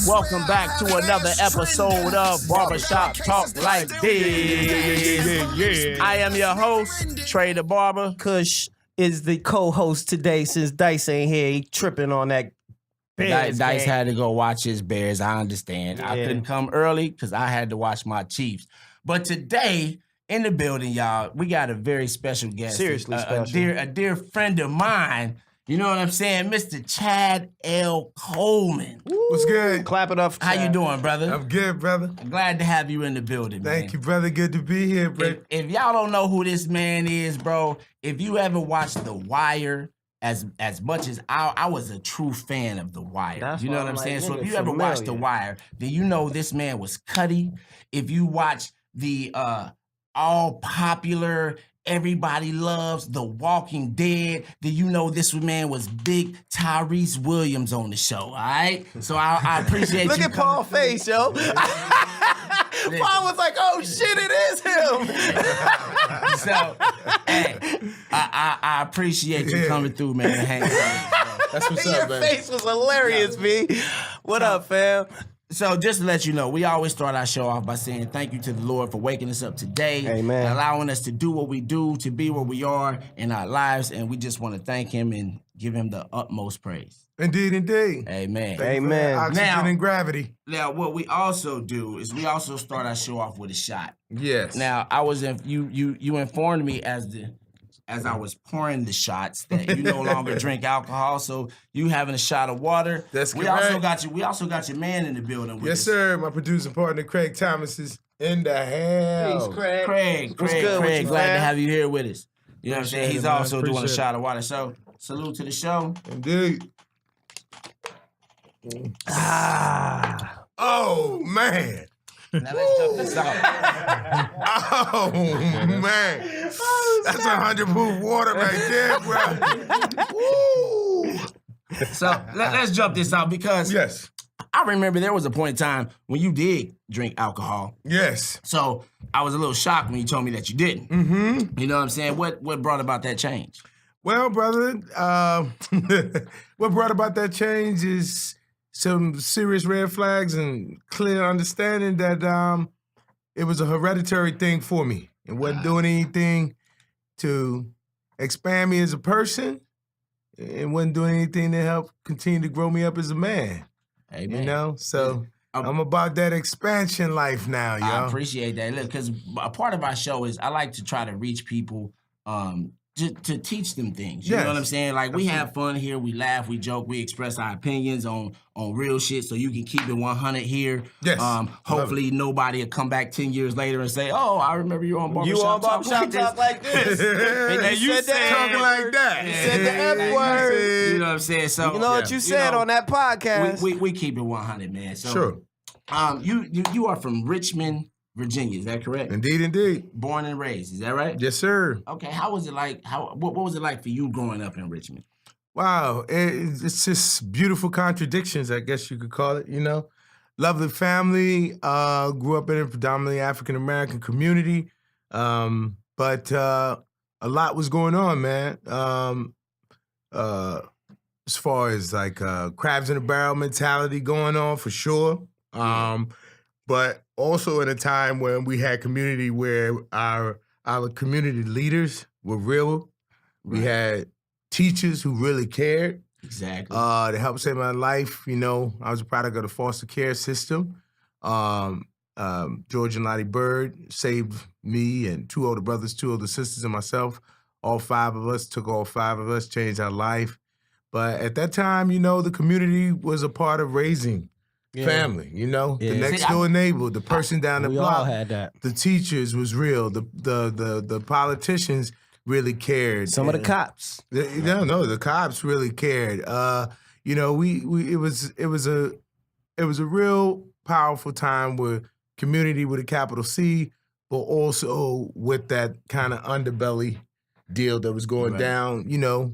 welcome back to another episode of Barbershop Talk Like This. I am your host, Trey the Barber. Kush is the co-host today since Dice ain't here. He tripping on that Bears Dice game. had to go watch his Bears. I understand. I couldn't come early because I had to watch my Chiefs. But today, in the building, y'all, we got a very special guest. Seriously special. A dear friend of mine. You know what I'm saying? Mr. Chad L. Coleman. What's good? Clap it up for How Chad. you doing, brother? I'm good, brother. I'm glad to have you in the building, man. Thank you, brother. Good to be here, bro. If y'all don't know who this man is, bro, if you ever watched The Wire, as much as I was a true fan of The Wire. That's You know why what I'm I'm saying? like, So if nigga, you ever watched The familiar. Wire, then you know this man was Cuddy. If you watch the all popular, everybody loves The Walking Dead, then you know this man was big Tyrese Williams on the show, all right? So I appreciate Look you at Paul's coming face, yo. Paul was like, oh shit, it is him. So, hey, I appreciate you coming through, man. and hanging out. That's what's Your up, man. face was hilarious, B. What up, fam? So just to let you know, we always start our show off by saying thank you to the Lord for waking us up today. Amen. And allowing us to do what we do, to be where we are in our lives. And we just want to thank him and give him the utmost praise. Indeed, indeed. Amen. Amen. Oxygen Now- and gravity. Now, what we also do is we also start our show off with a shot. Yes. Now, I was you informed me as I was pouring the shots that you no longer drink alcohol, so you having a shot of water. That's we correct. also got your man in the building with Yes, us. sir. My producing partner, Craig Thomas, is in the house. Craig, What's good with you, glad to fam? have you here with us. You know what I'm saying? Appreciate He's it, man. also doing a Appreciate shot of water. So, salute to the show. Indeed. Oh, man. Now let's jump this out. Oh, man. That's 100 proof water right there, bro. Woo. So let's jump this out because Yes. I remember there was a point in time when you did drink alcohol. Yes. So I was a little shocked when you told me that you didn't. Mm-hmm. You know what I'm saying? What brought about that change? Well, brother, what brought about that change is some serious red flags and clear understanding that it was a hereditary thing for me. It wasn't doing anything to expand me as a person. It wasn't doing anything to help continue to grow me up as a man. Amen. You know? So I'm about that expansion life now, yo. I appreciate that. Look, because a part of our show is I like to try to reach people to teach them things. You know what I'm saying? Like, we have fun here. We laugh, we joke, we express our opinions on real shit so you can keep it 100 here. Yes. Hopefully nobody will come back 10 years later and say, oh, I remember you on Barbershop You on Talk Barbershop Talk like this. And you said talking like that. You said the F word. You know what I'm saying? So You know what you said on that podcast. we keep it 100, man. So, Sure. You are from Richmond, Virginia. Is that correct? Indeed. Born and raised. Is that right? Yes, sir. Okay. How was it like? What was it like for you growing up in Richmond? Wow, it's just beautiful contradictions, I guess you could call it, you know. Lovely family, grew up in a predominantly African-American community, but a lot was going on, man. As far as like crabs in a barrel mentality going on, for sure. But also at a time when we had community where our community leaders were real. We had teachers who really cared. Exactly. To help save my life, you know, I was a product of the foster care system. George and Lottie Bird saved me and two older brothers, two older sisters, and myself. All five of us, changed our life. But at that time, you know, the community was a part of raising family, you know? The next door neighbor, the person down the we block. all had that. The teachers was real. The politicians really cared. Some of the cops. The cops really cared. You know, it was a real powerful time where community with a capital C, but also with that kind of underbelly deal that was going down. You know,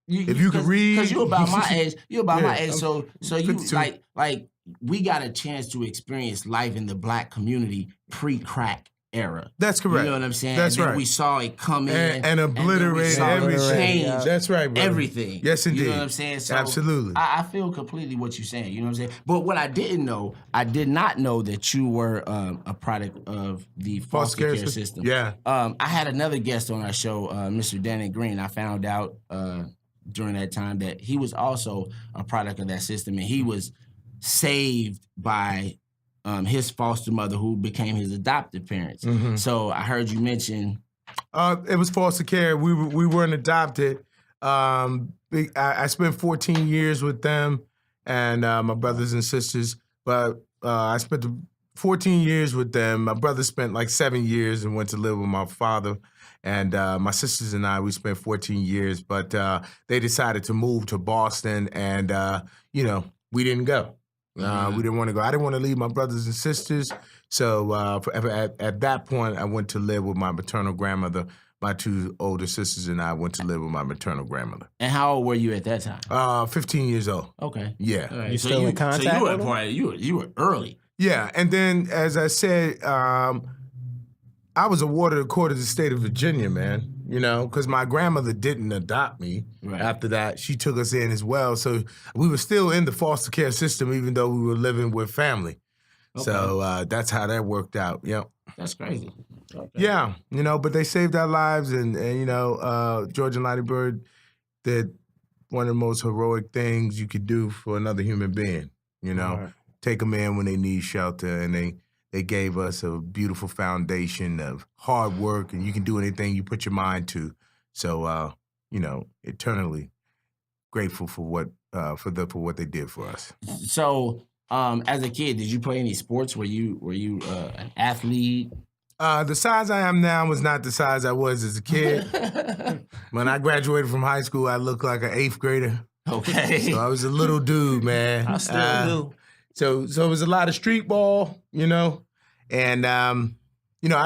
if you could read, because you're about my age. My age. So you 52. like we got a chance to experience life in the black community pre-crack era. That's correct. You know what I'm saying? That's and then right. we saw it come in And obliterate everything. Change That's right, brother. everything. Yes, indeed. You know what I'm saying? So Absolutely. I feel completely what you're saying. You know what I'm saying? But what I didn't know, I did not know that you were a product of the foster care system. Yeah. I had another guest on our show, Mr. Danny Green. I found out during that time that he was also a product of that system, and he was saved by his foster mother, who became his adoptive parents. Mm-hmm. So I heard you mention. It was foster care. We weren't adopted. I spent 14 years with them and my brothers and sisters. But I spent 14 years with them. My brother spent like 7 years and went to live with my father. And my sisters and I, we spent 14 years. But they decided to move to Boston, and we didn't go. We didn't want to go. I didn't want to leave my brothers and sisters. So at that point, I went to live with my maternal grandmother. My two older sisters and I went to live with my maternal grandmother. And how old were you at that time? 15 years old. Okay. Yeah. All right. You still in contact So you with were them? you were early. Yeah, and then as I said, I was awarded a court of the state of Virginia, man. You know, because my grandmother didn't adopt me. Right. After that, she took us in as well. So we were still in the foster care system, even though we were living with family. Okay. So that's how that worked out. Yep. That's crazy. Okay. Yeah, but they saved our lives, and George and Lottie Bird did one of the most heroic things you could do for another human being. Right. Take them in when they need shelter, and they gave us a beautiful foundation of hard work, and you can do anything you put your mind to. So, eternally grateful for what they did for us. So, as a kid, did you play any sports? Were you an athlete? The size I am now was not the size I was as a kid. When I graduated from high school, I looked like an 8th grader. Okay. So I was a little dude, man. I still do. So it was a lot of street ball, and I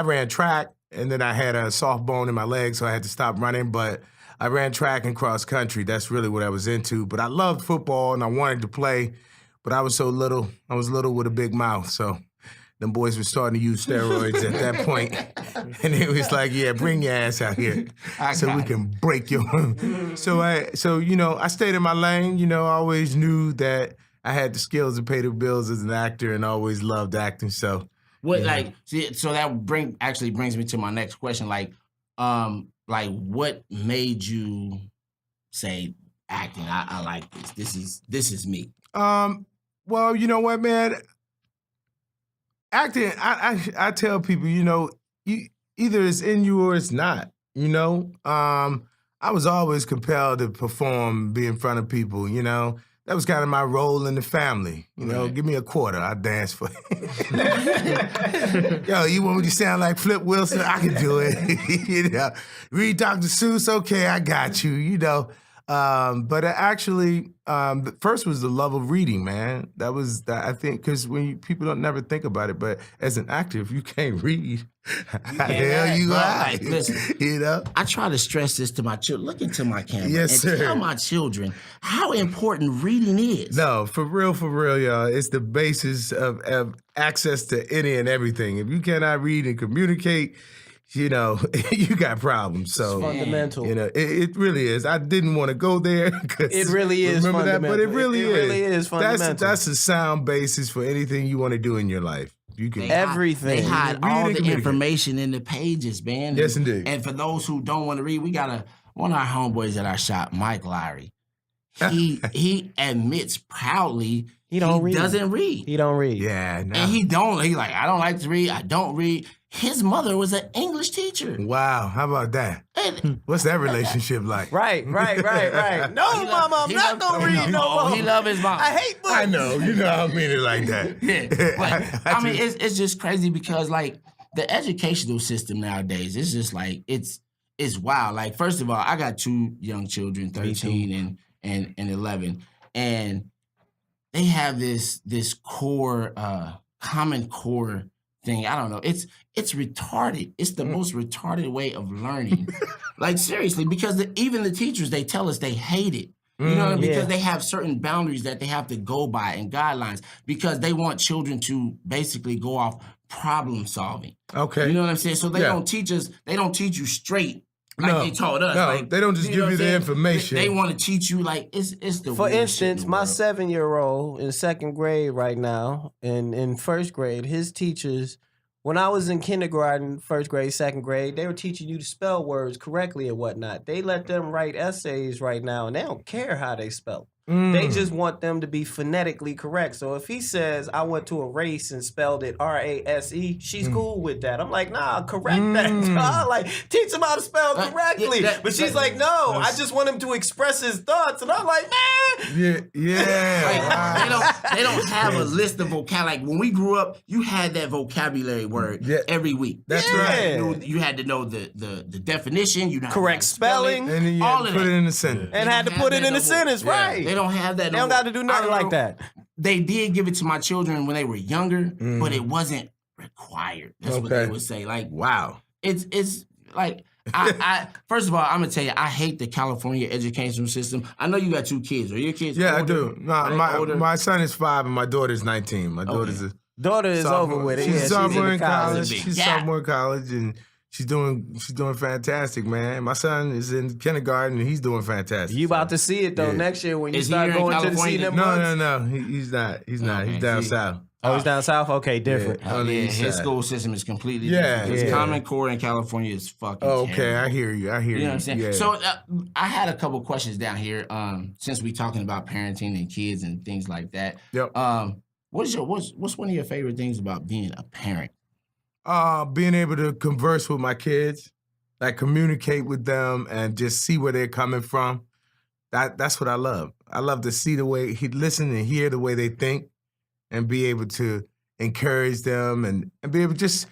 ran track, and then I had a soft bone in my leg, so I had to stop running. But I ran track and cross country. That's really what I was into. But I loved football, and I wanted to play, but I was so little. I was little with a big mouth, so them boys were starting to use steroids at that point. And it was like, yeah, bring your ass out here so we can break your... So I stayed in my lane. I always knew that I had the skills to pay the bills as an actor, and always loved acting. So what so that brings me to my next question. What made you say acting? I like this. This is me. Well, you know what, man? Acting, I tell people, either it's in you or it's not. I was always compelled to perform, be in front of people. That was kind of my role in the family. Right. Give me a quarter, I'll dance for you. Yo, you want me to sound like Flip Wilson? I can do it. Read Dr. Seuss? Okay, I got you. But actually, first was the love of reading, man. That was, I think, because people don't never think about it, but as an actor, if you can't read, how the hell you are? Listen, I try to stress this to my children. Look into my camera Yes, and sir. tell my children how important reading is. No, for real, y'all. It's the basis of access to any and everything. If you cannot read and communicate, you got problems. So It's fundamental. It really is. I didn't want to go there. It really is remember fundamental. that, but it really is fundamental. That's a sound basis for anything you want to do in your life. You can Everything. They hide Read all and the communicate. information in the pages, man. Yes, indeed. And for those who don't want to read, we got one of our homeboys at our shop, Mike Lowry. He admits proudly He don't read. doesn't read. He don't read. Yeah, no. And he's like, I don't like to read. I don't read. His mother was an English teacher. Wow, how about that? And What's that relationship like? Right. No, mama, I'm not gonna read no more. He love his mom. I hate books. I know, I don't mean it like that. Yeah, but I mean, it's just crazy because like the educational system nowadays, it's just like it's wild. Like first of all, I got 2 young children, 13 and 11, and they have this core common core thing. I don't know. It's retarded. It's the most retarded way of learning. Like seriously, because even the teachers, they tell us they hate it. You know, because they have certain boundaries that they have to go by and guidelines because they want children to basically go off problem solving. Okay. You know what I'm saying? So they Yeah. don't teach us. They don't teach you straight like No. they taught us. No, like, they don't just you give know you what the I'm saying? information. They want to teach you like it's the For weirdest shit in instance, the my world. 7-year-old in second grade right now, and in first grade, his teachers, when I was in kindergarten, first grade, second grade, they were teaching you to spell words correctly and whatnot. They let them write essays right now, and they don't care how they spell. They just want them to be phonetically correct. So if he says, I went to a race and spelled it R-A-S-E, she's cool with that. I'm like, nah, correct that, dog. Like, teach him how to spell correctly. But she's like, no, I just want him to express his thoughts. And I'm like, man. Yeah. Like, Wow. they don't have a list of vocabulary. Like when we grew up, you had that vocabulary word every week. That's Yeah. right. You had to know the definition. You know Correct spelling. And then you all had of to put that. it in the sentence. And They had to don't put have it in that a no more. sentence, right? They don't have that. They don't got to do nothing like that. They did give it to my children when they were younger, but it wasn't required. That's what they would say. Like, Wow. it's like I first of all, I'm gonna tell you, I hate the California educational system. I know you got 2 kids. Are your kids? Yeah, older? I do. No, Are they older? my son is 5 and my daughter's 19. My daughter's a Daughter is sophomore. over with it. She's Yeah, a sophomore in in college. college. Big She's gap. sophomore in college, and she's doing fantastic, man. My son is in kindergarten, and he's doing fantastic. You about to see it though Yeah. next year when you Is he start here in going to the California? see them No, months? no. He's not. He's not. Okay, He's down see. south. Oh, he's down south? Okay, different. Yeah. On the Yeah, east his side. school system is completely Yeah, different. yeah. Common Core in California is fucking Oh, okay, terrible. I hear you. I hear You you. know what I'm saying? Yeah. So I had a couple questions down here. Since we talking about parenting and kids and things like that. Yep. What's one of your favorite things about being a parent? Being able to converse with my kids, like communicate with them, and just see where they're coming from. That's what I love. I love to see the way he listen and hear the way they think, and be able to encourage them and be able just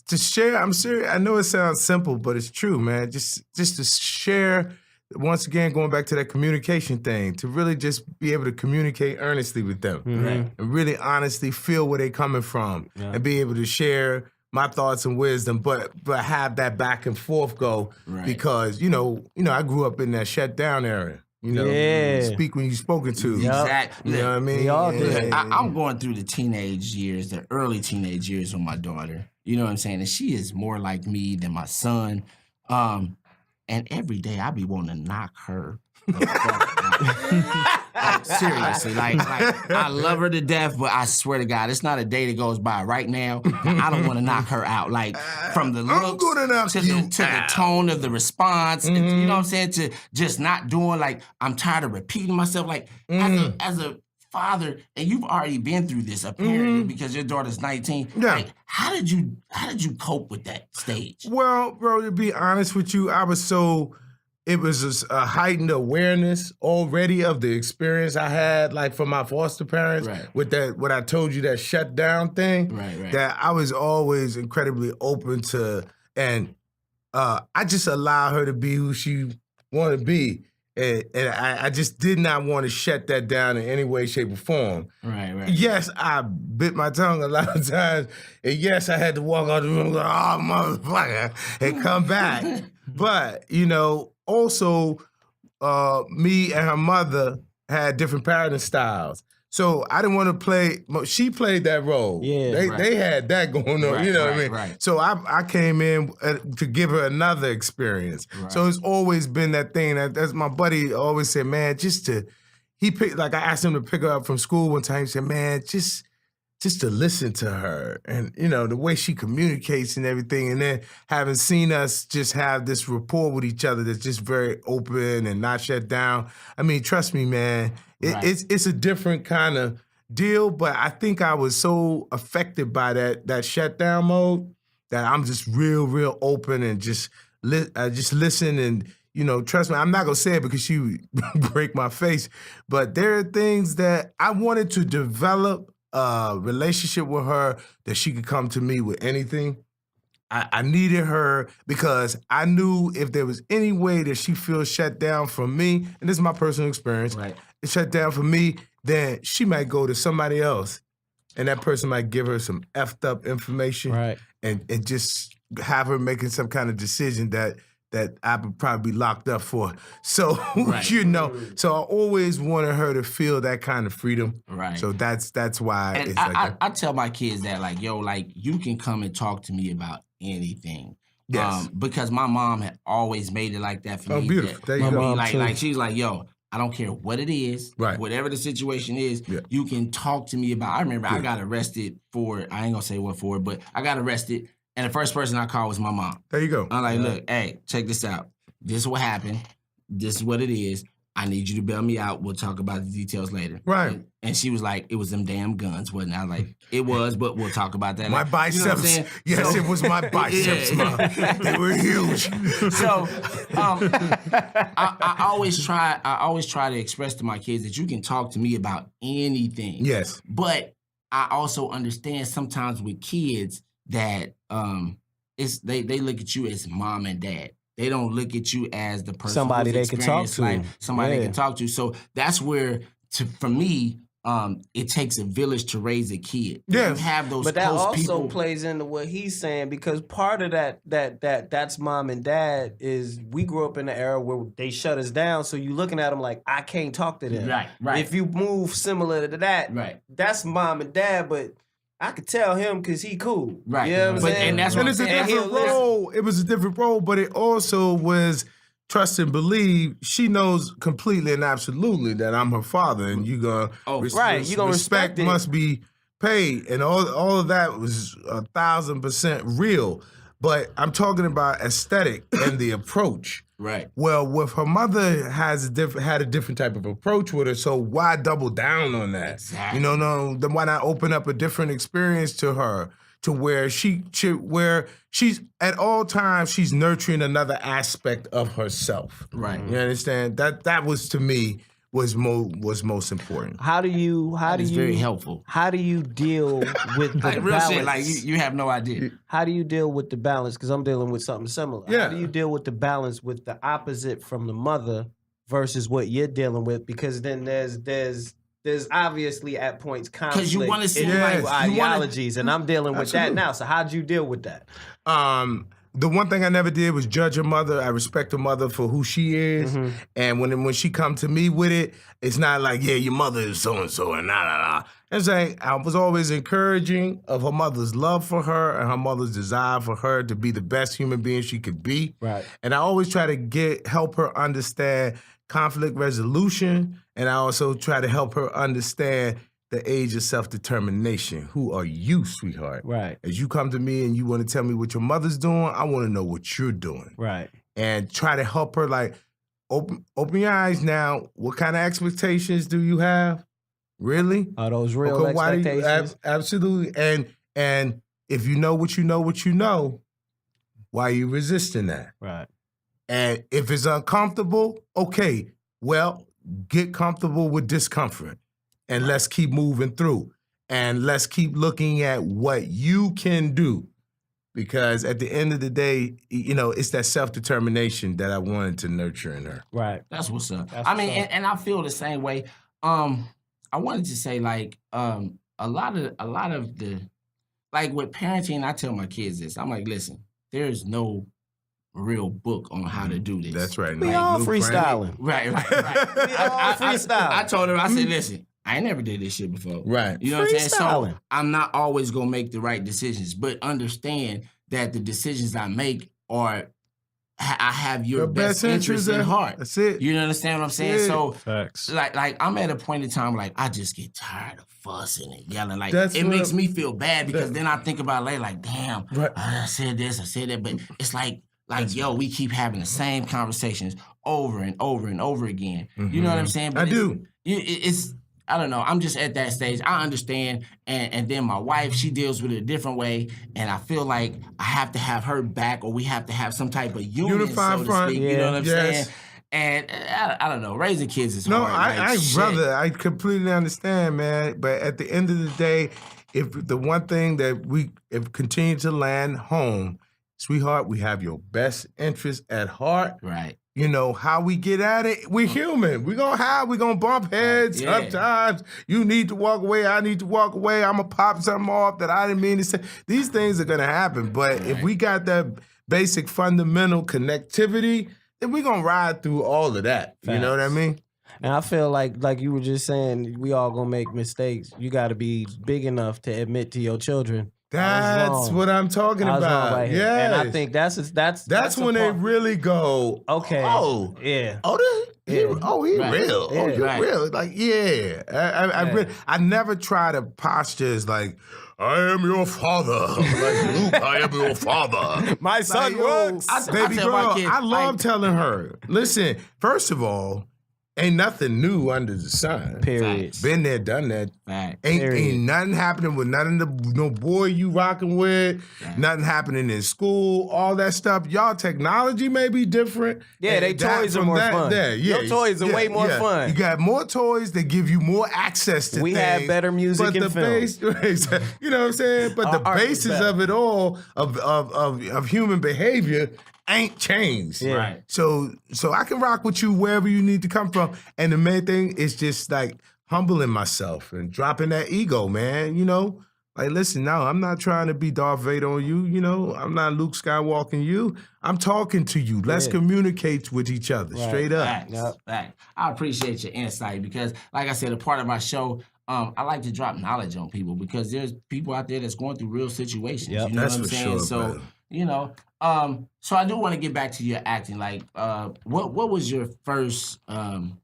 to share. I'm serious. I know it sounds simple, but it's true, man. Just to share. Once again, going back to that communication thing, to really just be able to communicate earnestly with them, and really honestly feel where they're coming from, and be able to share my thoughts and wisdom, but have that back and forth go, because you know, I grew up in that shut down era. You know, speak when you're spoken to. Exactly. You know what I mean? We all did. I'm going through the teenage years, the early teenage years with my daughter. You know what I'm saying? And she is more like me than my son. And every day I be wanting to knock her the fuck out. Seriously, like I love her to death, but I swear to God, it's not a day that goes by right now that I don't want to knock her out. Like from the looks gonna knock to you the out. tone of the response, and, you know what I'm saying? To just not doing like I'm tired of repeating myself. Like as a father, and you've already been through this apparently because your daughter's 19. Yeah. Like, how did you cope with that stage? Well, bro, to be honest with you, it was a heightened awareness already of the experience I had, like from my foster parents, with that, what I told you, that shutdown thing, that I was always incredibly open to, and I just allowed her to be who she wanted to be. And I just did not want to shut that down in any way, shape, or form. Right. Yes, I bit my tongue a lot of times. And yes, I had to walk out the room and go, oh, motherfucker, and come back. But, you know, also, me and her mother had different parenting styles. So I didn't want to play. She played that role. Yeah, they had that going on. You know what I mean? Right. So I came in to give her another experience. So it's always been that thing. That's my buddy always said, man, I asked him to pick her up from school one time. He said, man, just to listen to her, and you know the way she communicates and everything, and then having seen us just have this rapport with each other that's just very open and not shut down. I mean, trust me, man, it's a different kind of deal. But I think I was so affected by that shutdown mode that I'm just real open and just listen and. You know, trust me, I'm not gonna say it because she would break my face, but there are things that I wanted to develop a relationship with her that she could come to me with anything. I needed her because I knew if there was any way that she feels shut down from me, and this is my personal experience, shut down from me, then she might go to somebody else, and that person might give her some effed up information, and just have her making some kind of decision that that I would probably be locked up for. So, Right. you know, so I always wanted her to feel that kind of freedom. Right. So that's why And it's like that. I tell my kids that, like, yo, like, you can come and talk to me about anything. Yes. Because my mom had always made it like that for Oh, me. beautiful. There you My go. mom, too. Like she's like, yo, I don't care what it is, Right. whatever the situation is, Yeah. you can talk to me about. I remember I Yeah. got arrested for, I ain't gonna say what for, but I got arrested, and the first person I called was my mom. There you go. I'm like, look, hey, check this out. This is what happened. This is what it is. I need you to bail me out. We'll talk about the details later. Right. And she was like, it was them damn guns, wasn't it? I was like, it was, but we'll talk about that. My Like, you know what I'm biceps. saying? Yes, So- it was my biceps, Mom. They were huge. So I always try to express to my kids that you can talk to me about anything. Yes. But I also understand sometimes with kids that they look at you as mom and dad. They don't look at you as the person Somebody who's they can talk experienced to. life, somebody they Yeah. can talk to. So that's where, for me, it takes a village to raise a kid. Yes. You have those But that close also people. plays into what he's saying, because part of that's mom and dad is we grew up in an era where they shut us down. So you looking at them like, I can't talk to them. Right. If you move similar to that, Right. that's mom and dad, but I could tell him because he cool. Right. You know what I'm But- saying? and that's what And I'm it's a saying. different role. It was a different role, but it also was trust and believe. She knows completely and absolutely that I'm her father, and you gonna right, you gonna respect it. must be paid, and all of that was 1,000% real. But I'm talking about aesthetic and the approach. Right. Well, with her mother had a different type of approach with her, so why double down on that? Exactly. You know, no, then why not open up a different experience to her, to where where she's at all times she's nurturing another aspect of herself. Right. You understand? That was to me was most important. How do you very helpful. How do you deal with the Like real balance? shit. Like you have no idea. How do you deal with the balance? Because I'm dealing with something similar. Yeah. How do you deal with the balance with the opposite from the mother versus what you're dealing with? Because then there's obviously at points conflict you wanna see, in like, people's you wanna- ideologies, and I'm dealing with that Absolutely. now. So how'd you deal with that? The one thing I never did was judge her mother. I respect her mother for who she is, and when she come to me with it, it's not like, yeah, your mother is so and so and nah. It's like I was always encouraging of her mother's love for her and her mother's desire for her to be the best human being she could be. Right. And I always try to help her understand conflict resolution, and I also try to help her understand the age of self-determination. Who are you, sweetheart? Right. As you come to me and you want to tell me what your mother's doing, I want to know what you're doing. Right. And try to help her, like, open your eyes now. What kind of expectations do you have? Really? Are those real Okay, why do you- expectations? absolutely. And if you know what you know, why are you resisting that? Right. And if it's uncomfortable, okay, well, get comfortable with discomfort. And let's keep moving through. And let's keep looking at what you can do. Because at the end of the day, you know, it's that self-determination that I wanted to nurture in her. Right. That's what's up. That's I mean, what's up. and I feel the same way. I wanted to say, like, a lot of the, like, with parenting, I tell my kids this. I'm like, listen, there's no real book on how to do this. That's right. We no all blueprint. freestyling. Right. We all freestyle. I told her, I said, listen, I ain't never did this shit before. Right. You know what I'm saying? So Freestyling. I'm not always gonna make the right decisions, but understand that the decisions I make are, I have your best interest in heart. That's it. You understand what I'm saying? Yeah. So Facts. like I'm at a point in time like I just get tired of fussing and yelling. Like That's it what- makes me feel bad because then I think about it later, like, damn, Right. I said this, I said that, but it's like yo, we keep having the same conversations over and over and over again. You know what I'm saying? I But do. It's I don't know. I'm just at that stage. I understand, and then my wife, she deals with it a different way, and I feel like I have to have her back, or we have to have some type of union, Unified so to front. speak. You Yeah. know what I'm Yes. saying? And I don't know. Raising kids is No, hard. Like, shit. brother, I completely understand, man. But at the end of the day, if the one thing that we continue to land home, sweetheart, we have your best interest at heart. Right. You know, how we get at it, we're human. We're gonna bump heads Yeah. sometimes. You need to walk away, I need to walk away. I'm gonna pop something off that I didn't mean to say. These things are gonna happen. But if we got that basic fundamental connectivity, then we're gonna ride through all of that. You know what I mean? And I feel like you were just saying, we all gonna make mistakes. You got to be big enough to admit to your children. That's what I'm talking about. Right here. Yeah, and I think that's when they really go. Okay. Oh, yeah. He real. Oh, you're right. real. Like, yeah. I never try to posture as like, I am your father. Like, Luke, I am your father. My son works. Baby girl, I love telling her, listen, first of all, ain't nothing new under the sun. Period. Been there, done that. Right. Ain't nothing happening with no boy you rocking with, nothing happening in school, all that stuff. Y'all technology may be different. Yeah, they toys are more fun. Your toys are way more fun. You got more toys that give you more access to we things. have better music and film. You know what I'm saying? But the basis of it all, of human behavior, ain't changed. Yeah. Right. So I can rock with you wherever you need to come from. And the main thing is just like humbling myself and dropping that ego, man. You know? Like, listen, no, I'm not trying to be Darth Vader on you. You know, I'm not Luke Skywalking you. I'm talking to you. Let's communicate with each other straight up. Facts. I appreciate your insight because, like I said, a part of my show, I like to drop knowledge on people because there's people out there that's going through real situations. Yep. You know That's what I'm for saying? sure, So, brother. you know, so I do want to get back to your acting. Like, what was your first thing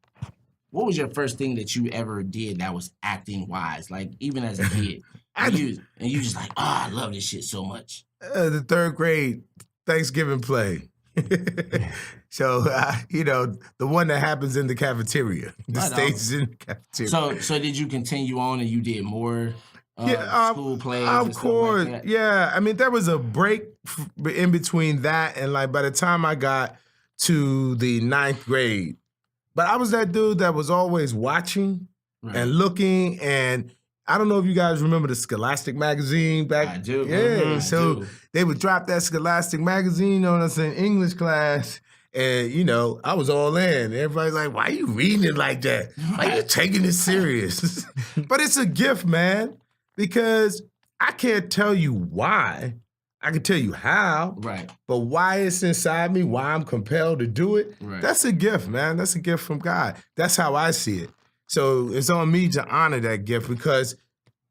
that you ever did that was acting wise? Like, even as a kid, and you just like, I love this shit so much. The third grade Thanksgiving play. So, you know, the one that happens in the cafeteria. The stage is in the cafeteria. So did you continue on and you did more school plays? Of and stuff course. like that? Yeah. I mean, there was a break in between that and like by the time I got to the 9th grade. But I was that dude that was always watching and looking, and I don't know if you guys remember the Scholastic magazine back. I do. Yeah. So I do. they would drop that Scholastic magazine on us in English class. And, you know, I was all in. Everybody's like, why are you reading it like that? Why are you taking it serious? But it's a gift, man, because I can't tell you why. I can tell you how. Right. But why it's inside me, why I'm compelled to do it, that's a gift, man. That's a gift from God. That's how I see it. So it's on me to honor that gift because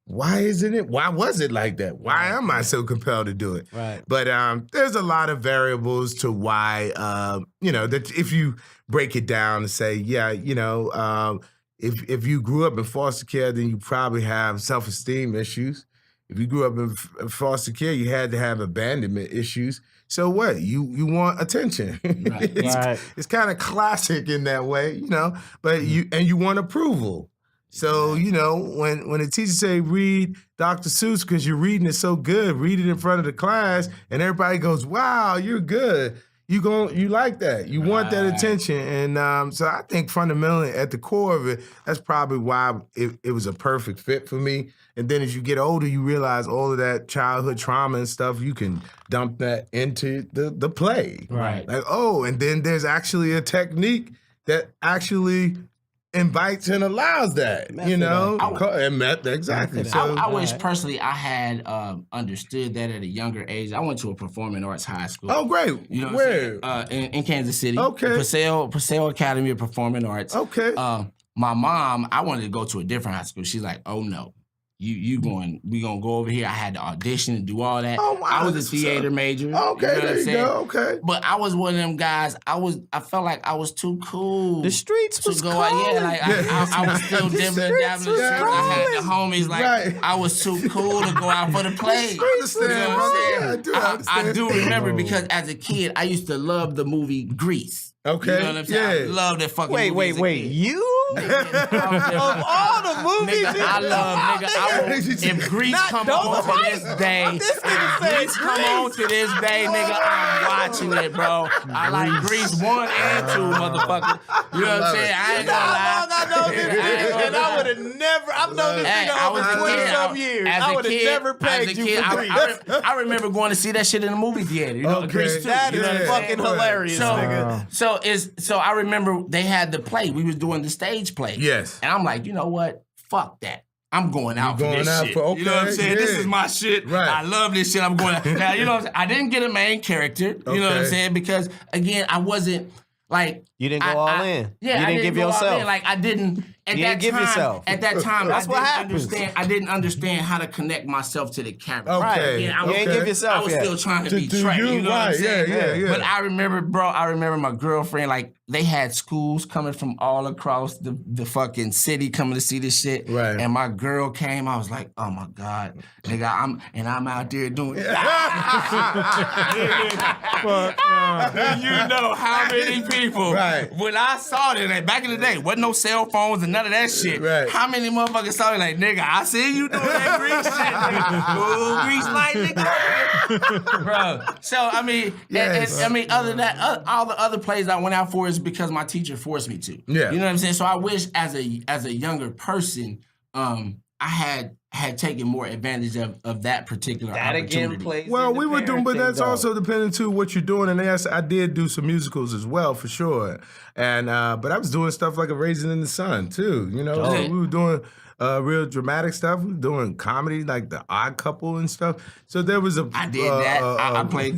why isn't it? Why was it like that? Why am I so compelled to do it? Right. But there's a lot of variables to why, you know, that if you break it down and say, yeah, you know, if you grew up in foster care, then you probably have self-esteem issues. If you grew up in foster care, you had to have abandonment issues. So what? You want attention. Right. It's kind of classic in that way, you know, but you want approval. So, you know, when the teacher say read Dr. Seuss because you're reading it so good, read it in front of the class, and everybody goes, wow, you're good. You like that. You want that attention. And so I think fundamentally at the core of it, that's probably why it was a perfect fit for me. And then as you get older, you realize all of that childhood trauma and stuff, you can dump that into the play. Right. Like, oh, and then there's actually a technique that actually invites and allows that, you know? Exactly. So, I wish personally I had understood that at a younger age. I went to a performing arts high school. oh, great. You know what Where? I'm saying? In Kansas City. Okay. Paseo Academy of Performing Arts. Okay. My mom, I wanted to go to a different high school. She's like, oh no. We gonna go over here. I had to audition and do all that. Oh, wow. I was a theater major. Okay, you know what I'm saying? go. Okay. But I was one of them guys. I felt like I was too cool. The streets to was go out. Yeah, calling. like I was still dibbling and dabbling. was I had the homies like Right. I was too cool to go out for the play. I understand, You know what brother. I'm Yeah, I saying? do understand. I do remember because as a kid, I used to love the movie Grease. Okay. You know what I'm saying? I Yeah. love that fucking movie. Wait. as a kid. You? Of all the movies, I love, if Grease come on to this day, if Grease come on to this day, nigga, I'm watching it, bro. I like Grease 1 and 2, motherfucker. You know what I'm saying? I ain't gonna lie. And I would have never. I've known this Hey, nigga I over was a 20 kid. some years. As I a would have kid, never pegged you for Grease. I remember going to see that shit in the movie theater. You know, Okay. Grease 2. That you know is what I'm fucking saying? hilarious, nigga. So I remember they had the play. We was doing the stage play. Yes. And I'm like, you know what? Fuck that. I'm going out for going this out shit. for- You know what I'm okay, saying? This yeah. is my shit. Right. I love this shit. I'm going out. Now, you know what I'm saying? I didn't get a main character. You know what I'm Okay. saying? Because, again, I wasn't, like... You didn't go all in. Yeah, you I didn't give go all yourself. in. Like, I didn't... At You that didn't give time, yourself. At that time, That's what I didn't happens. I didn't understand how to connect myself to the character. Okay. Again, I You was, ain't give yourself I was yet. still trying to To be do Trey. you, You know what I'm right, saying? yeah. But I remember my girlfriend, like, they had schools coming from all across the fucking city coming to see this shit. Right. And my girl came, I was like, oh my God. Nigga, I'm out there doing it. You know how many people, Right. when I saw that, like, back in the day, wasn't no cell phones and none of that shit. Right. How many motherfuckers saw it like, nigga, I see you doing that grease shit, nigga. Ooh, grease light, nigga. Bro. So, I mean, Yes. and, I mean, other than that, all the other plays I went out for is because my teacher forced me to. Yeah. You know what I'm saying? So I wish as a younger person, I had taken more advantage of that particular That opportunity. again plays. Well, into we were doing, but parenting, that's though. also depending too what you're doing. And yes, I did do some musicals as well, for sure. And but I was doing stuff like A Raisin in the Sun too. You know, so we were doing real dramatic stuff. We were doing comedy like The Odd Couple and stuff. So there was a. I did that. I played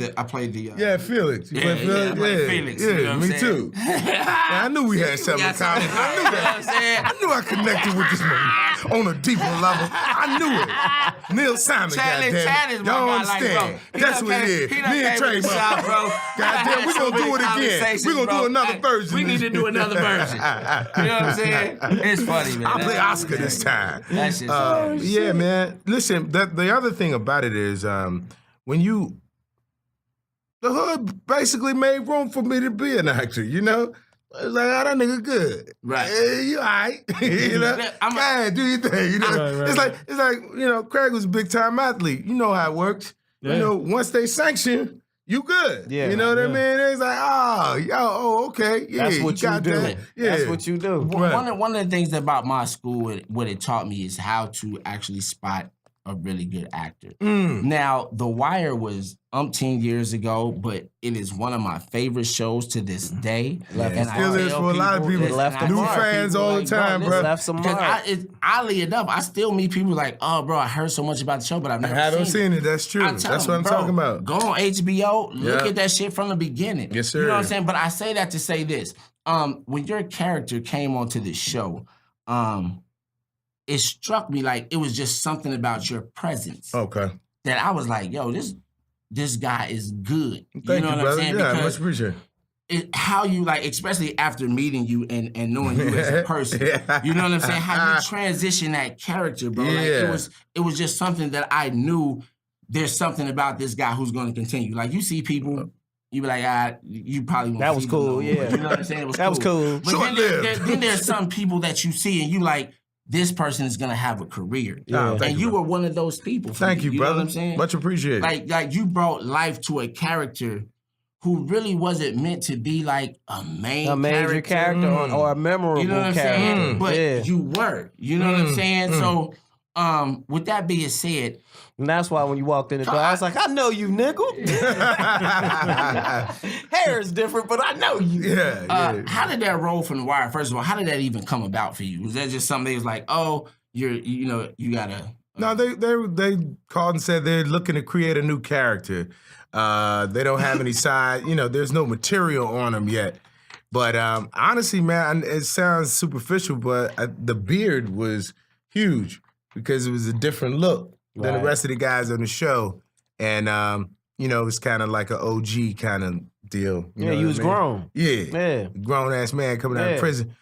the. Yeah, Felix. You played I Felix? played Felix. Yeah, You know what I'm me saying? too. Yeah, I knew we had something in got something common. I knew in common, you know what I'm that. saying? I knew I connected with this man on a deeper level. I knew it. Neil Simon, Chad goddamn is it. my Y'all guy, understand. like, bro. He That's done what it came- is. he done Me and came Trey, to the shop, bro. Goddamn, we're going to do it again. We're going to do another version. We need to do another version. You know what I'm saying? It's funny, man. I'll play Oscar this time. That shit's hilarious. Yeah, man. Listen, the other thing about it is when you... The hood basically made room for me to be an actor, you know? It's like, oh, that nigga good. Right. Hey, you all right. You know? I'm a- Go ahead, do your thing. You know? It's like, you know, Craig was a big time athlete. You know how it works. Yeah. You know, once they sanction, you good. Yeah. You know what I Yeah. mean? It's like, okay. Yeah, That's what you got do. that. Yeah. That's what you do. Right. One of the things about my school, what it taught me is how to actually spot a really good actor. Now, The Wire was umpteen years ago, but it is one of my favorite shows to this day. It still is for a lot of people. New fans all the time, bro. Left some Because mark. oddly enough, I still meet people like, oh, bro, I heard so much about the show, but I've never I haven't seen it. That's true. I tell That's them, what I'm bro, talking about. Go on HBO, look Yeah. at that shit from the beginning. Yes, sir. You know what I'm saying? But I say that to say this. When your character came onto the show, it struck me like it was just something about your presence Okay. that I was like, yo, this guy is good. Thank you know you, what brother. I'm saying? Yeah, Because much appreciated. how you like, especially after meeting you and knowing you as a person, you know what I'm saying? How you transition that character, bro. Like Yeah. it was just something that I knew there's something about this guy who's going to continue. Like you see people, you be like, you probably won't That was see them no cool, more. yeah. You know what I'm saying? It was That was cool. But then, Short-lived. then there's some people that you see and you like, this person is gonna have a career. Yeah. And Thank you you, were one of those people. For Thank me. you, You brother. know what I'm saying? Much appreciated. Like you brought life to a character who really wasn't meant to be like a A major character Mm. or a memorable You know what I'm character. saying? But yeah. you were. You know what I'm saying? So with that being said, And that's why when you walked in the door, I was like, I know you, nigga. Hair is different, but I know you. yeah. how did that roll from The Wire? First of all, how did that even come about for you? Was that just something that was like, oh, you gotta... No, they called and said they're looking to create a new character. They don't have any side, there's no material on them yet. But honestly, man, it sounds superficial, but the beard was huge because it was a different look than the Right. rest of the guys on the show. And, it was kind of like an OG kind of deal. Yeah, you was grown. Yeah. Yeah. Grown-ass man coming out Yeah. of prison.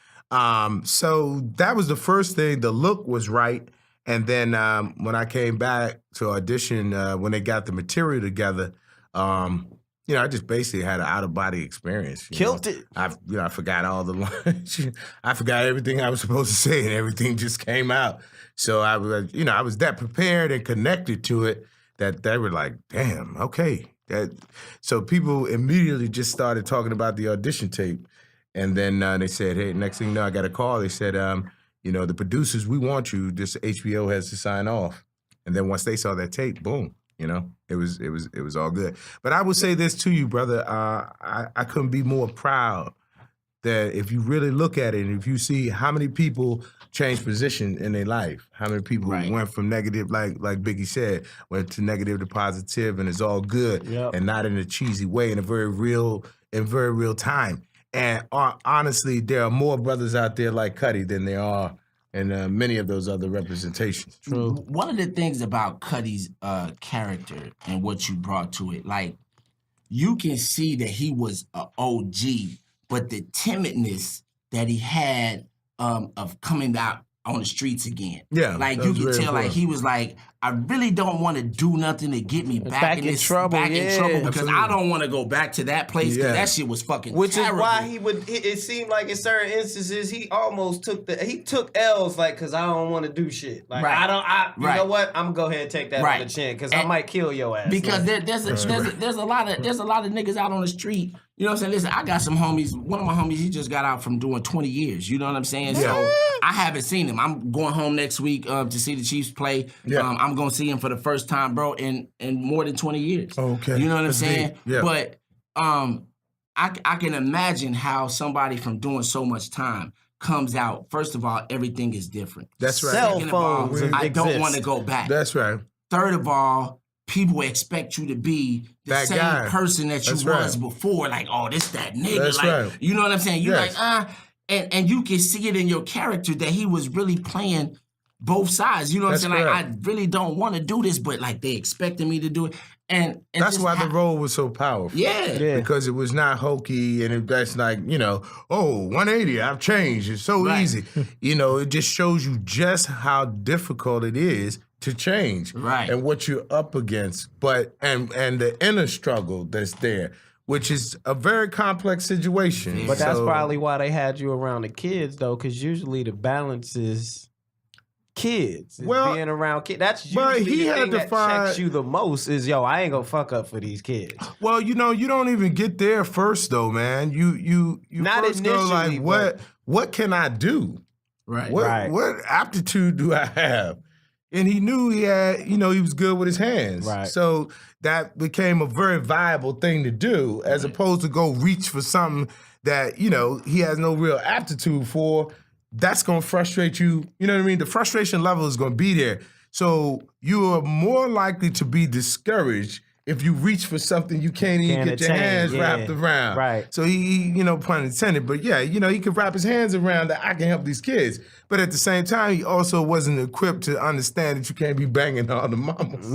So that was the first thing. The look was right. And then when I came back to audition, when they got the material together, I just basically had an out-of-body experience. Killed it. I forgot all the lines. I forgot everything I was supposed to say, and everything just came out. So I was that prepared and connected to it that they were like, damn, okay. So people immediately just started talking about the audition tape. And then they said, hey, next thing you know, I got a call. They said, the producers, we want you. This HBO has to sign off. And then once they saw that tape, boom, it was all good. But I would say this to you, brother. I couldn't be more proud that if you really look at it, and if you see how many people change position in their life, how many people went from negative, like Biggie said, went to negative to positive, and it's all good, and not in a cheesy way, in a very real time. And honestly, there are more brothers out there like Cudi than there are in many of those other representations. True. One of the things about Cudi's character and what you brought to it, like, you can see that he was an OG, but the timidness that he had of coming out on the streets again. Yeah. Like, you can tell, like, he was like, I really don't want to do nothing to get me back in trouble. In trouble, because I don't want to go back to that place, because that shit was fucking Which terrible. is why it seemed like in certain instances, he almost took L's, like, because I don't want to do shit. Like, you know what? I'm going to go ahead and take that on the chin, because I might kill your ass. Because there's a lot of niggas out on the street. You know what I'm saying? Listen, I got some homies. One of my homies, he just got out from doing 20 years. You know what I'm saying? Yeah. So I haven't seen him. I'm going home next week to see the Chiefs play. Yeah. I'm going to see him for the first time, bro, in more than 20 years. Okay. You know what I'm saying? Deep. Yeah. But I can imagine how somebody from doing so much time comes out. First of all, everything is different. That's right. Cell Second of all, phones I don't exist. want to go back. That's right. Third of all, people expect you to be the That same guy. person that you That's was right. before. Like, oh, this that nigga. That's like, right. you know what I'm saying? You're Yes. like, and you can see it in your character that he was really playing both sides. You know what That's I'm saying? Like, correct. I really don't want to do this, but like they expected me to do it. And That's just why the role was so powerful. Yeah. Because it was not hokey, and that's like, 180, I've changed. It's so Right. easy. It just shows you just how difficult it is to change. Right. And what you're up against. But and the inner struggle that's there, which is a very complex situation. But that's So- probably why they had you around the kids, though, because usually the balance is kids. It's Well, being around kids. That's but usually he the had thing to that find- checks you the most is, I ain't gonna fuck up for these kids. Well, you don't even get there first though, man. You Not first go initially, like, what can I do? Right. What aptitude do I have? And he knew he had, he was good with his hands. Right. So that became a very viable thing to do, as opposed to go reach for something that, he has no real aptitude for. That's going to frustrate you. You know what I mean? The frustration level is going to be there. So you are more likely to be discouraged if you reach for something you can't even get your attain, hands wrapped around. Right. So he, pun intended, but yeah, he could wrap his hands around that I can help these kids. But at the same time, he also wasn't equipped to understand that you can't be banging all the mamas.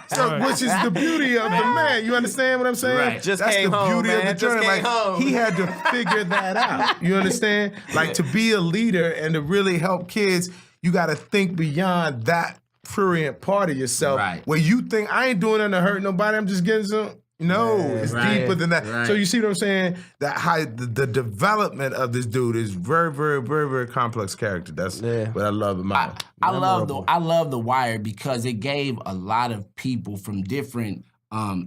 So, which is the beauty of the man. You understand what I'm saying? Right. Just That's came the home, beauty man. of the Just journey. came home. He had to figure that out. You understand? Like, to be a leader and to really help kids, you got to think beyond that prurient part of yourself, Right. where you think I ain't doing nothing to hurt nobody. I'm just getting some. No, it's right, deeper than that. right. So you see what I'm saying? That how the development of this dude is very, very, very, very complex character. That's what I love about him. I love the Wire because it gave a lot of people from different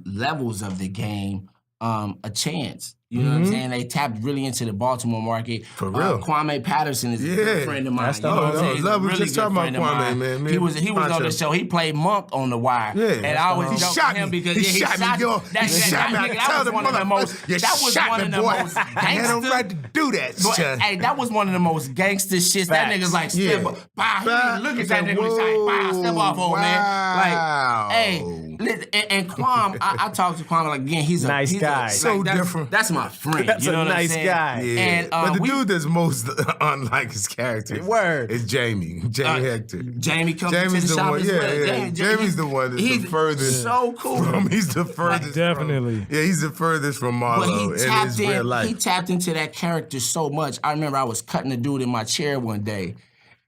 levels of the game a chance. You know what I'm saying? They tapped really into the Baltimore market. For real. Kwame Patterson is a good friend of mine. That's You know what I'm saying? He's a love. We really just good talking about friend of Kwame, mine. man. He was on the show. He played Monk on The Wire. Yeah. And I always He joke shot with him me. because He yeah, shot me, yo. That He shot me. I nigga, tell that was the one of the most. You That was shot one me, of the boy. most I had no gangster. right to do that, son. Hey, that was one of the most gangster shits. That Facts. nigga's like, Yeah. step up. Bah, he didn't look at that nigga. He's Whoa. like, bah, step off on, man. Wow. Like, hey, listen, and Kwame, I talked to Kwame like again. He's a Nice he's guy. So that's, different. That's my friend. That's you know a what I'm nice saying? guy. Yeah. And, but the we- dude that's most unlike his character Word. is Jamie Hector. Jamie comes Jamie's to the the shop one, as yeah, well. yeah. Jamie's the one that's he's the furthest so cool. He's the furthest. Definitely. Yeah, he's the furthest from But Marlo in his real life. he tapped into that character so much. I remember I was cutting a dude in my chair one day,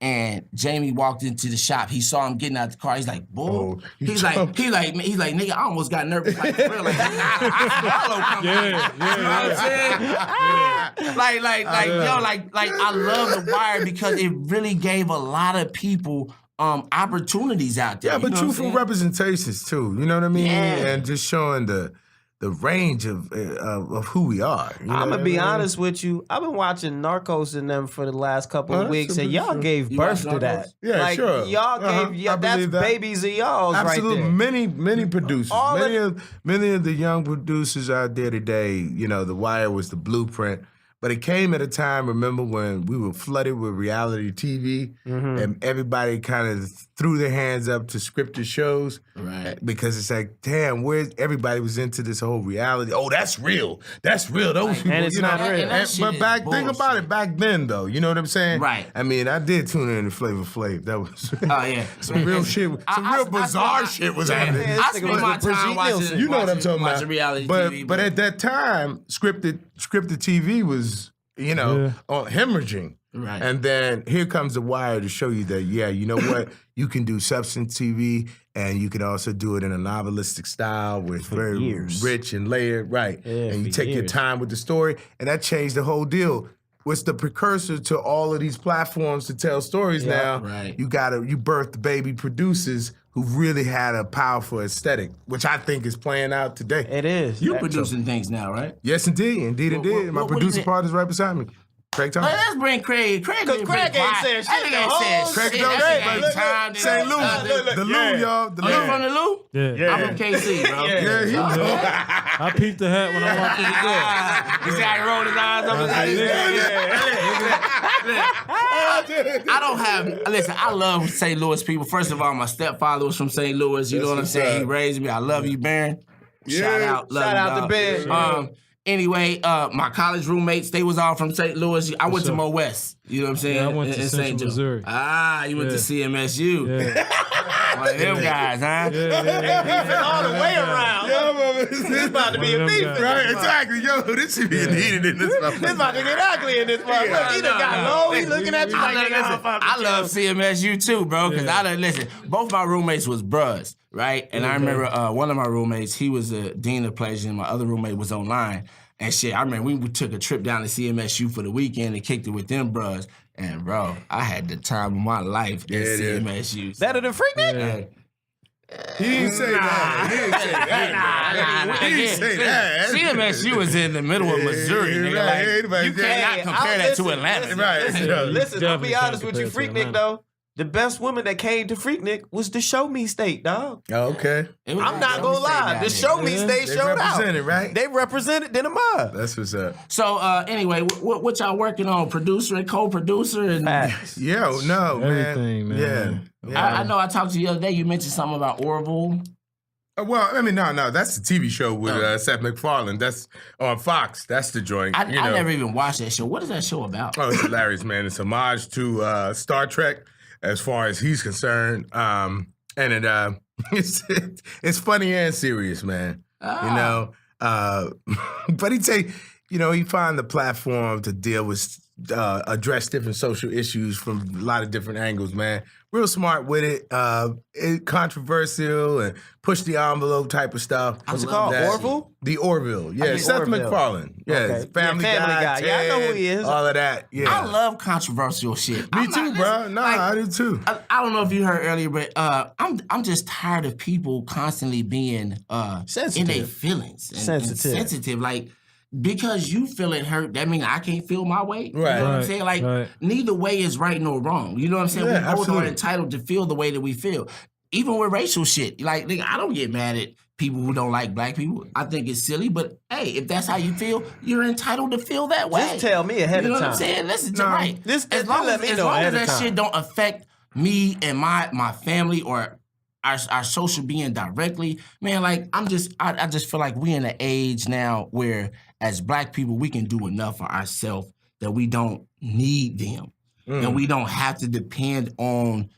and Jamie walked into the shop. He saw him getting out the car. He's like, "Bull." Oh, he he's jumped. like, nigga, I almost got nervous. Like, for real, like, Marlo coming. You know what I'm saying? Like, I love The Wire because it really gave a lot of people opportunities out there. Yeah, but you know what I'm truthful saying? representations too. You know what I mean? Yeah. And just showing the range of who we are. You know I'm what gonna I be mean? honest with you. I've been watching Narcos and them for the last couple Oh, of that's weeks, and super y'all true. gave You birth watch to that. Narcos? Yeah, like, sure. Y'all Uh-huh. gave I that's believe that. babies of y'all's Absolutely, right there. many producers, All many of the young producers out there today. You know, The Wire was the blueprint. But it came at a time, remember, when we were flooded with reality TV and everybody kind of threw their hands up to scripted shows. Right. Because it's like, damn, everybody was into this whole reality. Oh, that's real. That's real. Those people, and it's not real. But think about it back then, though. You know what I'm saying? Right. I mean, I did tune in to Flavor Flav. That was some real shit. Some real bizarre shit was happening. I spent my time watching. You know what I'm talking about. Watching reality TV. But at that time, scripted TV was, hemorrhaging. Right. And then here comes The Wire to show you that, you know what? You can do substance TV, and you can also do it in a novelistic style with very rich and layered, right? Yeah, and you take your time with the story, and that changed the whole deal. What's the precursor to all of these platforms to tell stories now? Right. You birthed baby producers who really had a powerful aesthetic, which I think is playing out today. It is. You producing things now, right? Yes, indeed. My producer partner is right beside me. Craig Thomas. Let's bring Craig. Craig ain't said shit. Craig Thomas. St. Louis. The Lou, y'all. The Are you Lou. from the Lou? Yeah. I'm from KC, bro. I peeped the hat when I walked through the door. You see how he rolled his eyes up? I don't have. Listen, I love St. Louis people. First of all, my stepfather was from St. Louis. You know what I'm saying? He raised me. I love you, Baron. Shout out. Love Shout you, out to dog. Ben. Anyway, my college roommates, they was all from St. Louis. I went to Mo West. You know what I'm saying? Yeah, I went to in Central Joe. Missouri. You went to CMSU. Yeah. One of them guys, huh? Beefing all the way around. It's about to be a beef. Right, exactly. Yo, this should be heated in this motherfucker. It's about to get ugly in this motherfucker. Look, he done got low. He looking at you like, I love CMSU too, bro, because listen, both my roommates was bruhs, right? And I remember one of my roommates, he was a dean of pleasure, and my other roommate was online. And shit, I remember we took a trip down to CMSU for the weekend and kicked it with them bruhs. And bro, I had the time of my life at CMSU. Better than Freaknik? Yeah. He didn't say that. He didn't say that. He didn't say that. CMSU is in the middle of Missouri, nigga. Like, you cannot compare that to Atlanta. Listen, I'll be honest with you, Definitely Freaknik, though. The best woman that came to Freaknik was the Show Me State, dog. Oh, okay. I'm not gonna lie. The Show Me State They showed out. represented, right? They represented them mob. That's what's up. So anyway, what y'all working on? Producer and co-producer and Yo, no, Everything, man. Yeah. I know I talked to you the other day. You mentioned something about Orville. Well, I mean, no, that's the TV show with Seth MacFarlane. That's on Fox. That's the joint. I never even watched that show. What is that show about? Oh, it's hilarious, man. It's homage to Star Trek as far as he's concerned. And it's funny and serious, man. You know, but he find the platform to deal with, address different social issues from a lot of different angles, man. Real smart with it. Controversial and push the envelope type of stuff. What's it called? Orville? The Orville. Yeah, mean, Seth Orville. MacFarlane. Yeah, Okay. Family Guy. Yeah, I know who he is. All of that. Yeah. I love controversial shit. Me too, bro. No, I do too. I don't know if you heard earlier, but I'm just tired of people constantly being Sensitive. in their feelings and sensitive. Like, because you feeling hurt, that means I can't feel my way. You know what I'm saying? Like, neither way is right nor wrong. You know what I'm saying? Yeah, we both are entitled to feel the way that we feel. Even with racial shit. Like, nigga, I don't get mad at people who don't like black people. I think it's silly, but hey, if that's how you feel, you're entitled to feel that way. Just tell me ahead You know of time. what I'm saying? Listen, right. As long let me as know ahead of that time. shit don't affect me and my family or our social being directly, man, like I just feel like we in an age now where as black people we can do enough for ourselves that we don't need them. And we don't have to depend on